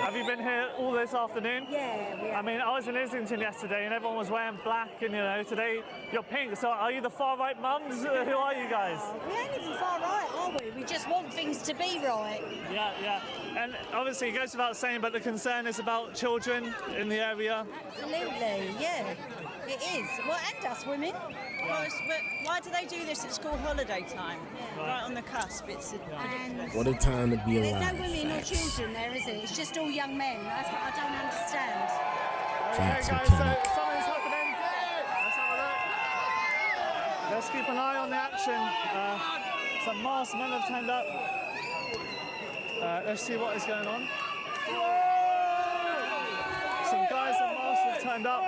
Have you been here all this afternoon? Yeah. I mean, I was in Islington yesterday and everyone was wearing black, and you know, today you're pink. So are you the far right mums? Who are you guys? We ain't even far right, are we? We just want things to be right. Yeah. And obviously it goes without saying, but the concern is about children in the area. Absolutely, yeah. It is. Well, and us women. Well, why do they do this at school holiday time? Right on the cusp. It's And What a time to be there's alive. no women or Facts. children there, is it? It's just all young men. That's what I don't understand. Facts, Okay, guys, mechanic. so something's happening. Let's have a look. Let's keep an eye on the action. Some masked men have turned up. Let's see what is going on. Some guys in masks have turned up.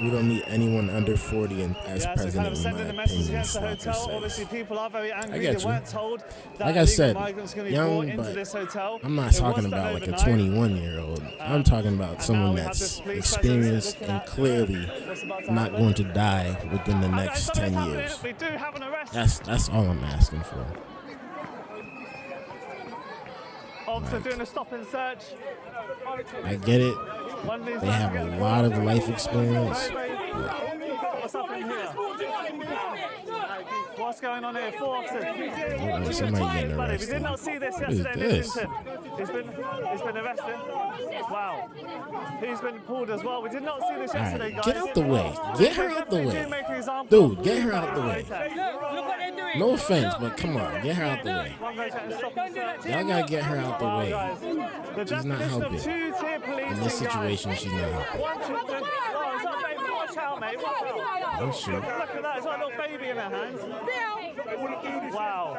We don't need anyone under 40 and as Yeah, so kind president, of in sending my a message opinion. against the Slacker hotel. says. Obviously, people are very angry. I They get you. weren't told that Like I illegal said, migrants are going to be young, brought into but this hotel. I'm not It was talking done about like a overnight. 21-year-old. I'm talking about and someone now we have that's this police experienced presence and looking at clearly what's about to not happen. going to die within the Okay, next something's 10 happening. years. We do have an arrest. That's all I'm asking for. Officer doing a stop and search. I get it. One of these They guys have will a get lot of brought. life experience. What's happening here? What's going on here? 4 officers. Oh, somebody getting Buddy, we arrested. did not see this What is yesterday in this? Islington. He's been arrested. Wow. He's been pulled as well. We did not see this yesterday, guys. Get out the way. Get her out the We do way. make an example. Dude, get her out the way. Look what they're doing. No offense, but come on, get her out the way. One guy's trying to stop and search. Y'all gotta get her out the Wow, way. guys. The She's not definition of helping. two-tier policing, In this guys. situation, she's not helping. 1, 2, 3. Oh, is that baby? Watch out, mate. Watch out. Oh, shit. Look at that. It's like a little baby in her hands. Wow.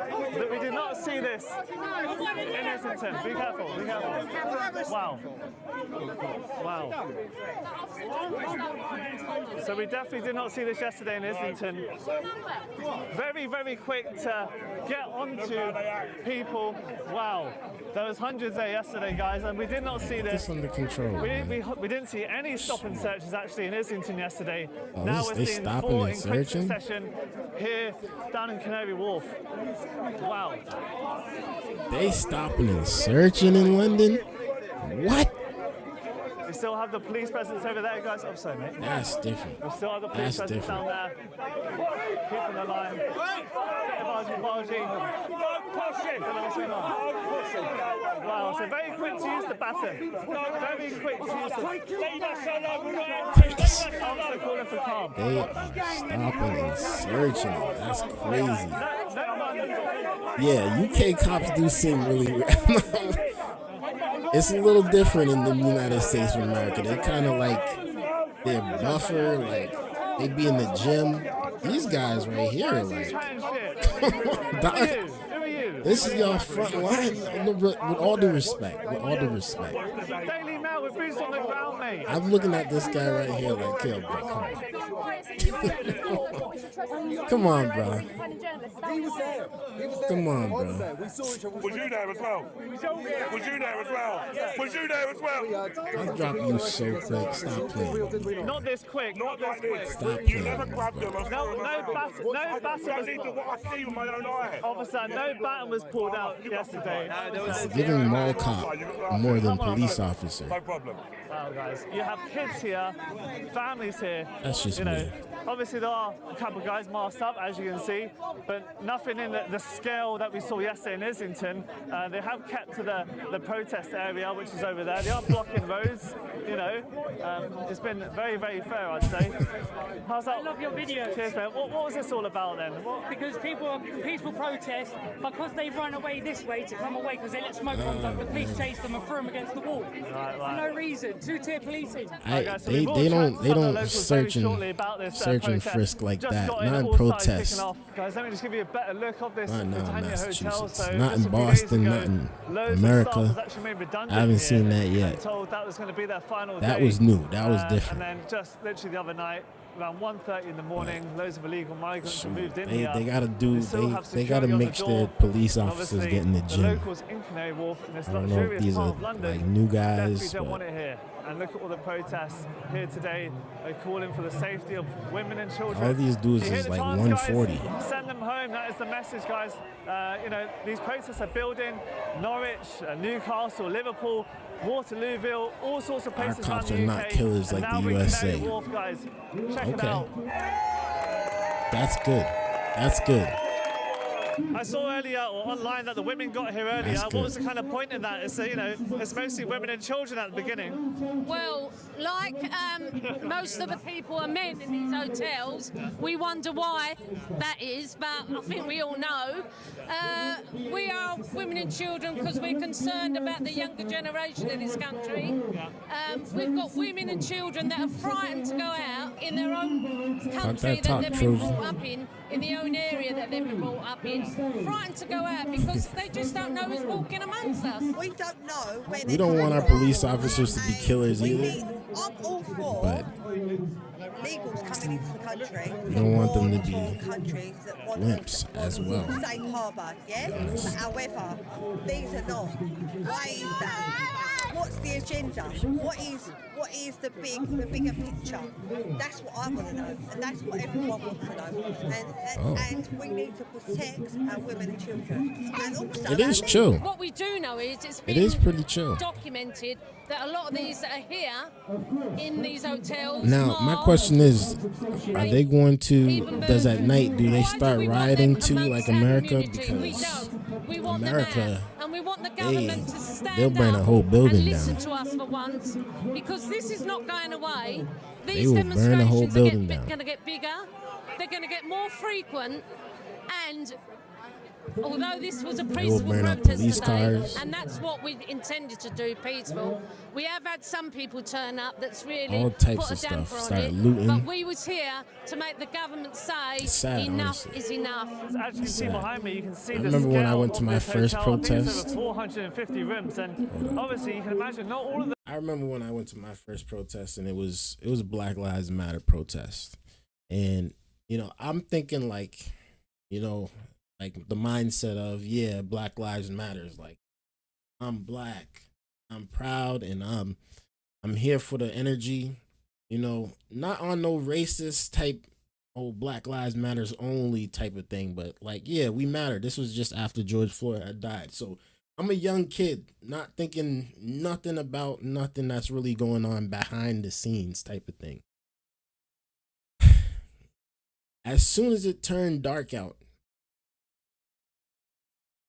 We did not see this in Islington. Be careful. Be careful. Wow. Wow. So we definitely did not see this yesterday in Islington. Very, very quick to get onto people. Wow. There was hundreds there yesterday, guys, and we did not see Get this. this under control. man. We didn't see any stop and searches actually in Islington yesterday. Oh, Now this- we're they seeing stopping 4 and in quick searching? succession here down in Canary Wharf. Wow. They stopping and searching in London? What? We still have the police presence over there, guys. I'm sorry, mate. That's different. We still have the police presence down there. Keeping the line. Bargy. Wow, so very quick to use the baton. Very quick to use the I'm calling for calm. They are stopping and searching it. That's crazy. Yeah, UK cops do seem really it's a little different in the United States of America. They kind of like, they're buffer, like they be in the gym. These guys right here, like, this is your front line. With all due respect, Daily Mail with boots on the ground, mate. I'm looking at this guy right here, like, kill, bro, come on, bro. He was there. Come on, bro. Was you there as well? Was you there as well? I'll drop you so quick. Stop playing. Not this quick. Not like this. Stop You playing. never grabbed them. No baton was Officer, no baton was pulled out yesterday. Giving mall cop more than police officer. No problem. Wow, guys, you have kids here, families here. That's just me. Obviously, there are a couple of guys masked up, as you can see, but nothing in the scale that we saw yesterday in Islington. They have kept to the protest area, which is over there. They are blocking roads. It's been very, very fair, I'd say. How's that? I love your video. Cheers, man. What was this all about then? Because people are peaceful protest, because they run away this way to come away because they let smoke bombs up, the police chased them and threw them against the wall. Right. For no reason. Two-tier policing. They don't search and frisk like that. Not in protest. Guys, let me just give you a better look of this. Not in Massachusetts. Hotel. Not in Boston. Not in America. I haven't seen that yet. That was going to be their final that day. was new. That was different. And then just literally the other night, around 1:30 in the morning, loads of illegal migrants were moved in here. They gotta do. They gotta make sure police officers get in the gym. Locals in Canary Wharf in this I don't know if these are like new guys. Don't want it here. And look at all the protests here today. They're calling for the safety of women and children. All these dudes is like 140. Guys, send them home. That is the message, guys. These protests are building. Norwich, Newcastle, Liverpool, Waterlooville, all sorts of places Our cops around are the not UK. killers like the USA. Wharf, guys. Check it out. That's good. That's good. I saw earlier or online that the women got here earlier. What was the kind of point in that? It's it's mostly women and children at the beginning. Well, like most of the people are men in these hotels, we wonder why that is, but I think we all know. We are women and children because we're concerned about the younger generation in this country. We've got women and children that are frightened to go out in their own country that they've been brought up in the own area that they've been brought up in. Frightened to go out because they just don't know who's walking amongst us. We don't know where We don't want our police officers to be killers either. I'm all for But legals coming into the country. we don't want them to be Countries that want wimps as well. safe harbour, yeah? However, these are not. Why is that? What's the agenda? What is the bigger picture? That's what I want to know, and that's what everyone wants to know. And we need to protect our women and children. And also, It is chill. What we do know is it's It been is pretty chill. documented that a lot of these that are here in these hotels. Now, my question is, are they going to, does at night, do they start rioting too like America? Because America, and we want the government to stand they'll burn a whole and building listen down. to us for once, because this is not going away. They These will burn a whole building demonstrations are down. going to get bigger. They're going to get more frequent, and although this was a will peaceful burn up protest police today, cars. and that's what we intended to do, peaceful, we have had some people turn up that's really All types put a of stuff, damper on start it. looting. But we was here to make the government say It's sad, enough honestly. is enough. As you can see behind me, you can see I the remember when I scale went to of my this first hotel. I think it's protest. over 450 rooms, and obviously you can imagine not all of them. I remember when I went to my first protest, and it was a Black Lives Matter protest, and I'm thinking like the mindset of Black Lives Matters. Like, I'm black, I'm proud, and I'm here for the energy. Not on no racist type, Black Lives Matters only type of thing, but we matter. This was just after George Floyd had died, so I'm a young kid, not thinking nothing about nothing that's really going on behind the scenes type of thing. As soon as it turned dark out,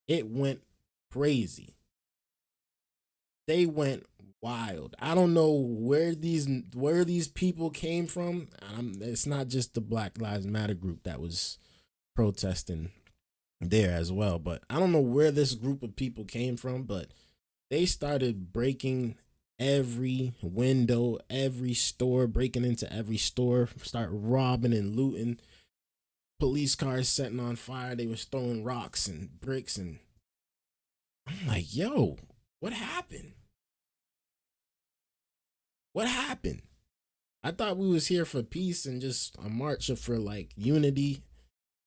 it went crazy. They went wild. I don't know where these people came from. It's not just the Black Lives Matter group that was protesting there as well, but I don't know where this group of people came from, but they started breaking every window, every store, breaking into every store, start robbing and looting. Police cars setting on fire. They was throwing rocks and bricks, and I'm like, yo, what happened? What happened? I thought we was here for peace and just a march for like unity,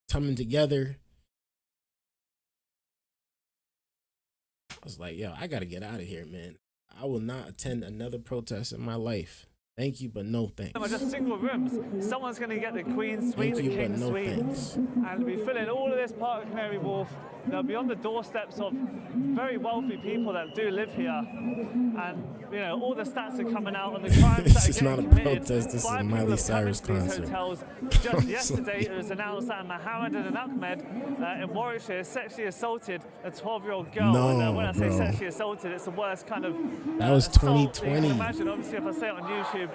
coming together. I was like, yo, I gotta get out of here, man. I will not attend another protest in my life. Thank you, but no thanks. They're just single rooms. Someone's going to get the Queen's Suite, the King's Suite, and be filling all of this part of Canary Wharf. They'll be on the doorsteps of very wealthy people that do live here, and you know all the stats are coming out on the crimes This that is are not a getting committed. protest. This is a Miley Cyrus concert. Just yesterday, it was announced that Mohammed and Ahmed in Warwickshire sexually assaulted a 12-year-old girl. No, and when I say bro. sexually assaulted, it's the worst kind of That was assault that 2020. you can imagine. Obviously, if I say it on YouTube,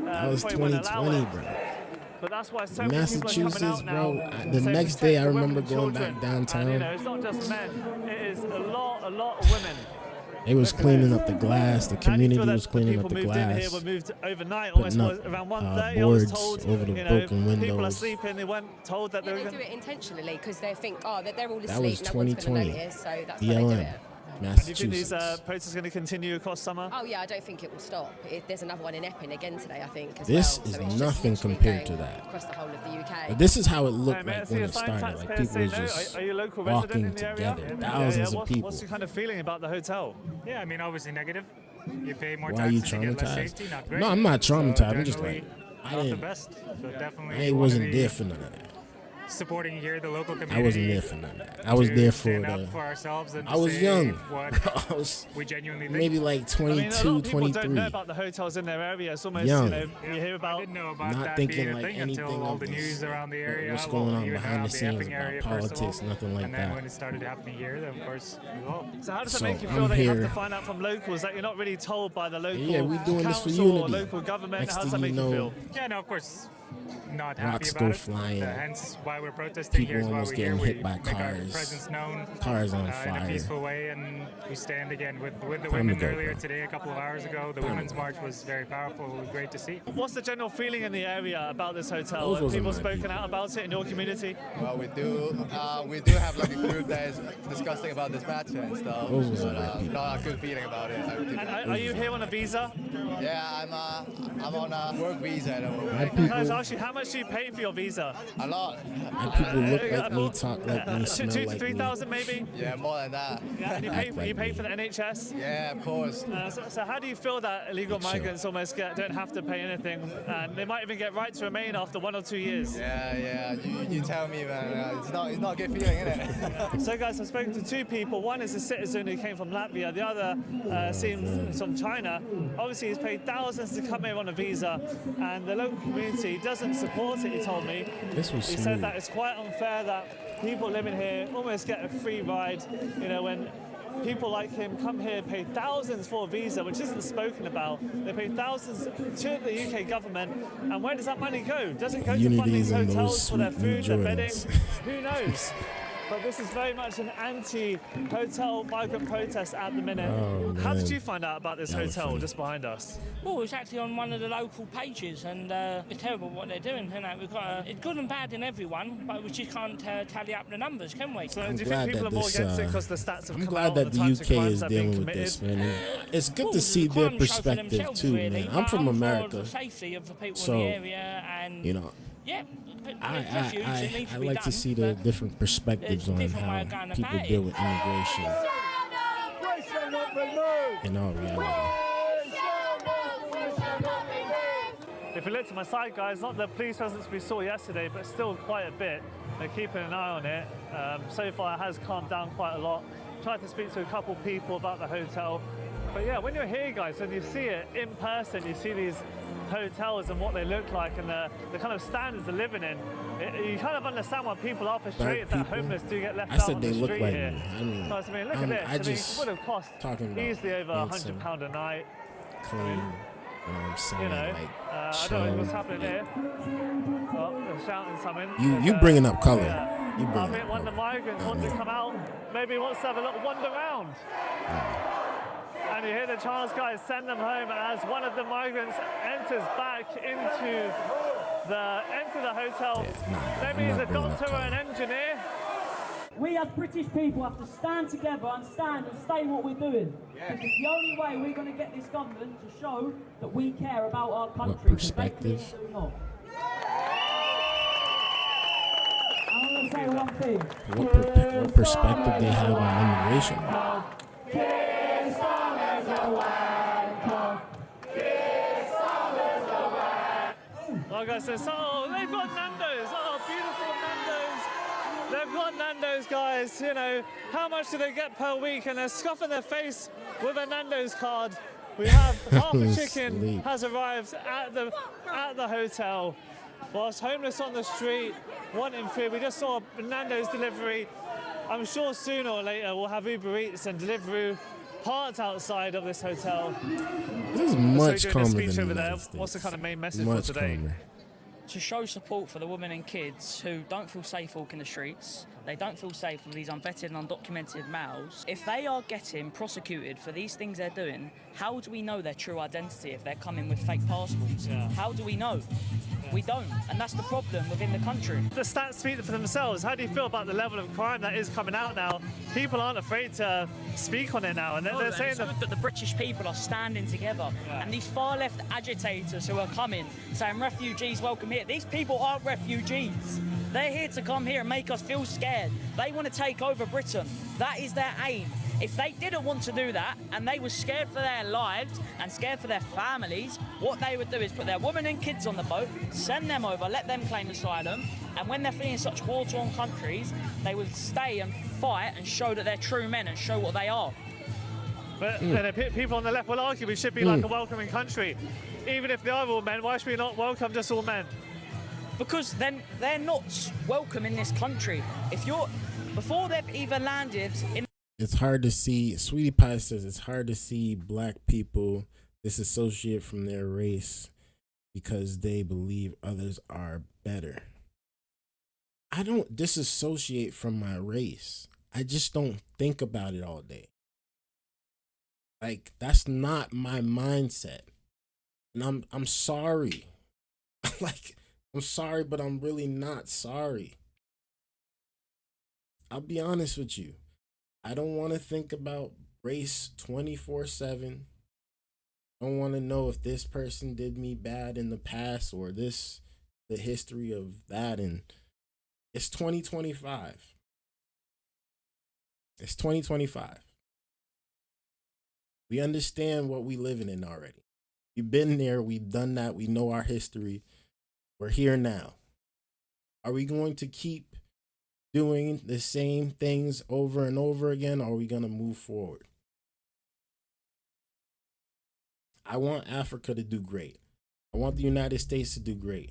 That was probably wouldn't allow 2020, it. bro. But that's why so many people are coming Massachusetts, out bro. now. The to next protect day, I the women remember and going children. back downtown. And, you know, it's not just men. It is a lot of women. They was cleaning up the glass. The community was cleaning up the People moved in here, glass. were moved overnight, Putting almost up, around 1:30. I was boards told, over the you know, broken people are windows. sleeping. They weren't told that they were They going do it intentionally because they think, oh, that they're all asleep. That was no one's going 2020. to notice, so that's why they do BLM, it. And do you think these Massachusetts. protests are going to continue across summer? Oh yeah, I don't think it will stop. There's another one in Epping again today, I think. As This well. is So it's just nothing literally compared to going that. Across the whole of the UK. But this is how it looked May I like see when a it sign started. Like taxpayer people say was no? just Are you a local resident walking in the area? together. Thousands of people. What's your kind of feeling about the hotel? Yeah, I mean, obviously negative. You pay more Why are you taxes, you get less traumatized? safety, not great. No, I'm not traumatized. So I'm just generally, like, I not the didn't. best. So definitely I wasn't there for none of that. supporting here the local community. I wasn't there for none of that. I was there for stand the. up for ourselves and I was say young. what I was we genuinely think. maybe like I mean, a 22, lot of people 23. don't know about the hotels in their area. It's almost, Young. you know, you hear about. I didn't know about Not that thinking being a like thing anything until all of the this, news around the area. what's well, going on even behind around the scenes Epping area, about first of politics, all. nothing like And then that. when it started happening here, then of course we all. So how does it So, make you feel I'm that you have here- to find out from locals that you're not really told by the local Yeah, we doing this for council or unity. local government? Next How does that thing make you you know, feel? Yeah, no, of course, not Rocks happy go about it. flying. Hence why we're protesting. People Here's why almost we're getting here. hit We by make our cars. presence known. Cars on In a fire. peaceful way, and we stand again with the Time women to go, earlier bro. today, a couple of hours ago. The women's march was very powerful. It was great to see. What's the general feeling in the area about this hotel? Those Have wasn't people my spoken people. out about it in your community? Well, we do have like a group that is discussing about this match and stuff. Those was But, my people. not a good feeling about it. I think. And are you here on a visa? Yeah, I'm on a work visa at the moment. My Can I just people, ask you, how much do you pay for your visa? A lot. my people look like me, talk like me, smell Two to like three me. thousand, maybe. Yeah, more than that. Yeah, and you Act like pay me. for the NHS. Yeah, of course. So how do you feel that illegal Sure. migrants almost don't have to pay anything, and they might even get right to remain after 1 or 2 years? Yeah. You tell me, man. It's not a good feeling, is it? So guys, I've spoken to two people. One is a citizen who came from Latvia. The other seems from China. Obviously, he's paid thousands to come here on a visa, and the local community doesn't support it, he told me. This was He smooth. said that it's quite unfair that people living here almost get a free ride, you know, when people like him come here, pay thousands for a visa, which isn't spoken about. They pay thousands to the UK government, and where does that money go? Does it go to fund Unity's these in those hotels for their sweet new food, their bedding? Jordans. Who knows? But this is very much an anti-hotel migrant protest at the minute. Oh, How did man. you find out about this That was hotel funny. just behind us? Well, it's actually on one of the local pages, and it's terrible what they're doing. You know, we've got it's good and bad in everyone, but we just can't tally up the numbers, can we? So I'm do you glad think people that are more this, against it because the stats have I'm come glad out that on the types of UK crimes is that have been dealing with committed? this, man. And it's good Well, to see the their crime show for perspective themselves, too, really. man. But I'm from for America, the safety of the people so, in the area, and you know, yeah, I like to see the different perspectives on how people deal with immigration in all reality. If you look to my side, guys, not the police presence we saw yesterday, but still quite a bit. They're keeping an eye on it. So far, it has calmed down quite a lot. tried to speak to a couple people about the hotel. But yeah, when you're here, guys, and you see it in person, you see these hotels and what they look like and the kind of standards they're living in, you kind of understand why people are frustrated that homeless do get left out on the street here. Because, I mean, look at this. It would have cost easily over £100 a night. Clean, you know what I'm saying? You know, I don't know what's happening here. Oh, they're shouting something. You bringing up color. Yeah. I think when the migrants want to come out, maybe he wants to have a little wander around. And you hear the chance guys send them home, and as one of the migrants enters back into the hotel, maybe he's a doctor or an engineer. We as British people have to stand together and stay what we're doing. Because it's the only way we're going to get this government to show that we care about our country. What perspective? I'm going to say one thing. What perspective they have on immigration? Like I said, oh, they've got Nando's. Oh, beautiful Nando's. They've got Nando's, guys. You know, how much do they get per week? And they're scoffing their face with a Nando's card. We have half a chicken has arrived at the hotel. Whilst homeless on the street, wanting food. We just saw a Nando's delivery. I'm sure sooner or later we'll have Uber Eats and Deliveroo parked outside of this hotel. This is much calmer than the over there. United States. What's the kind of main message Much for today? calmer. To show support for the women and kids who don't feel safe walking the streets, they don't feel safe with these unvetted and undocumented males. If they are getting prosecuted for these things they're doing, how do we know their true identity if they're coming with fake passports? Yeah. How do we know? We don't, and that's the problem within the country. The stats speak for themselves. How do you feel about the level of crime that is coming out now? People aren't afraid to speak on it now, and they're saying that the British people are standing together, and these far left agitators who are coming saying refugees welcome here. These people aren't refugees. They're here to come here and make us feel scared. They want to take over Britain. That is their aim. If they didn't want to do that and they were scared for their lives and scared for their families, what they would do is put their women and kids on the boat, send them over, let them claim asylum, and when they're fleeing such war-torn countries, they would stay and fight and show that they're true men and show what they are. But you know, people on the left will argue we should be like a welcoming country. Even if they are all men, why should we not welcome just all men? Because then they're not welcome in this country. Before they've even landed in... It's hard to see, Sweetie Pie says it's hard to see black people disassociate from their race because they believe others are better. I don't disassociate from my race. I just don't think about it all day. Like, that's not my mindset. And I'm sorry. Like, I'm sorry, but I'm really not sorry. I'll be honest with you. I don't want to think about race 24/7. I don't want to know if this person did me bad in the past or the history of that. And it's 2025. It's 2025. We understand what we living in already. We've been there. We've done that. We know our history. We're here now. Are we going to keep doing the same things over and over again, or are we going to move forward? I want Africa to do great. I want the United States to do great.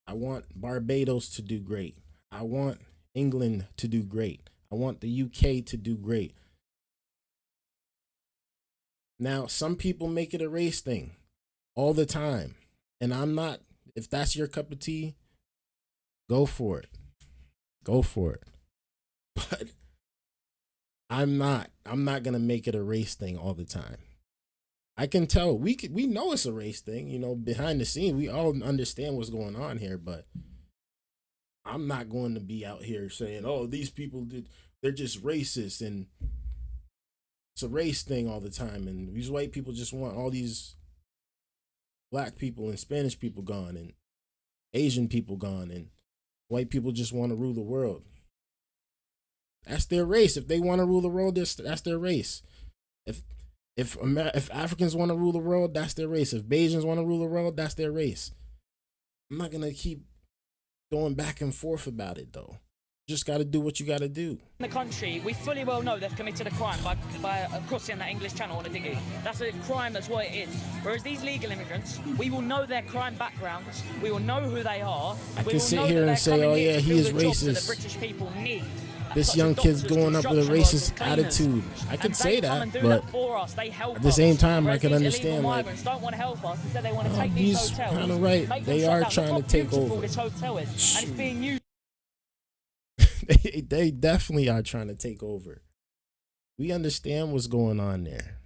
I want Barbados to do great. I want England to do great. I want the UK to do great. Now, some people make it a race thing all the time. And I'm not, if that's your cup of tea, go for it. Go for it. But I'm not going to make it a race thing all the time. I can tell, we know it's a race thing, you know, behind the scenes. We all understand what's going on here, but I'm not going to be out here saying, oh, these people, they're just racist and it's a race thing all the time. And these white people just want all these black people and Spanish people gone and Asian people gone, and white people just want to rule the world. That's their race. If they want to rule the world, that's their race. If Africans want to rule the world, that's their race. If Bajans want to rule the world, that's their race. I'm not going to keep going back and forth about it, though. Just got to do what you got to do. In the country, we fully well know they've committed a crime by crossing that English Channel on a dinghy. That's a crime, that's what it is. Whereas these legal immigrants, we will know their crime backgrounds, we will know who they are. I can sit here and say, oh yeah, he is racist. The British people need. This young kid's going up with a racist attitude. I can say that, but at the same time, I can understand, like, don't want to help us. Instead, they want to take these he's hotels. kind of right. They are trying to take over. This hotel is, and it's being used. They definitely are trying to take over. We understand what's going on there.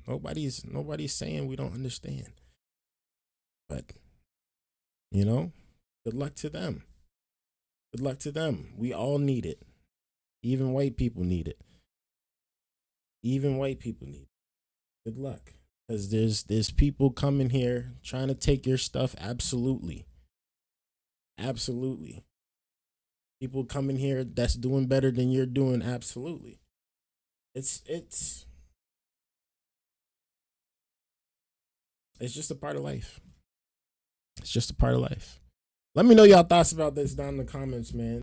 Nobody's saying we don't understand. But, you know, good luck to them. Good luck to them. We all need it. Even white people need it. Even white people need it. Good luck. Because there's people coming here trying to take your stuff. Absolutely. Absolutely. People coming here that's doing better than you're doing. Absolutely. It's just a part of life. It's just a part of life. Let me know y'all thoughts about this down in the comments, man.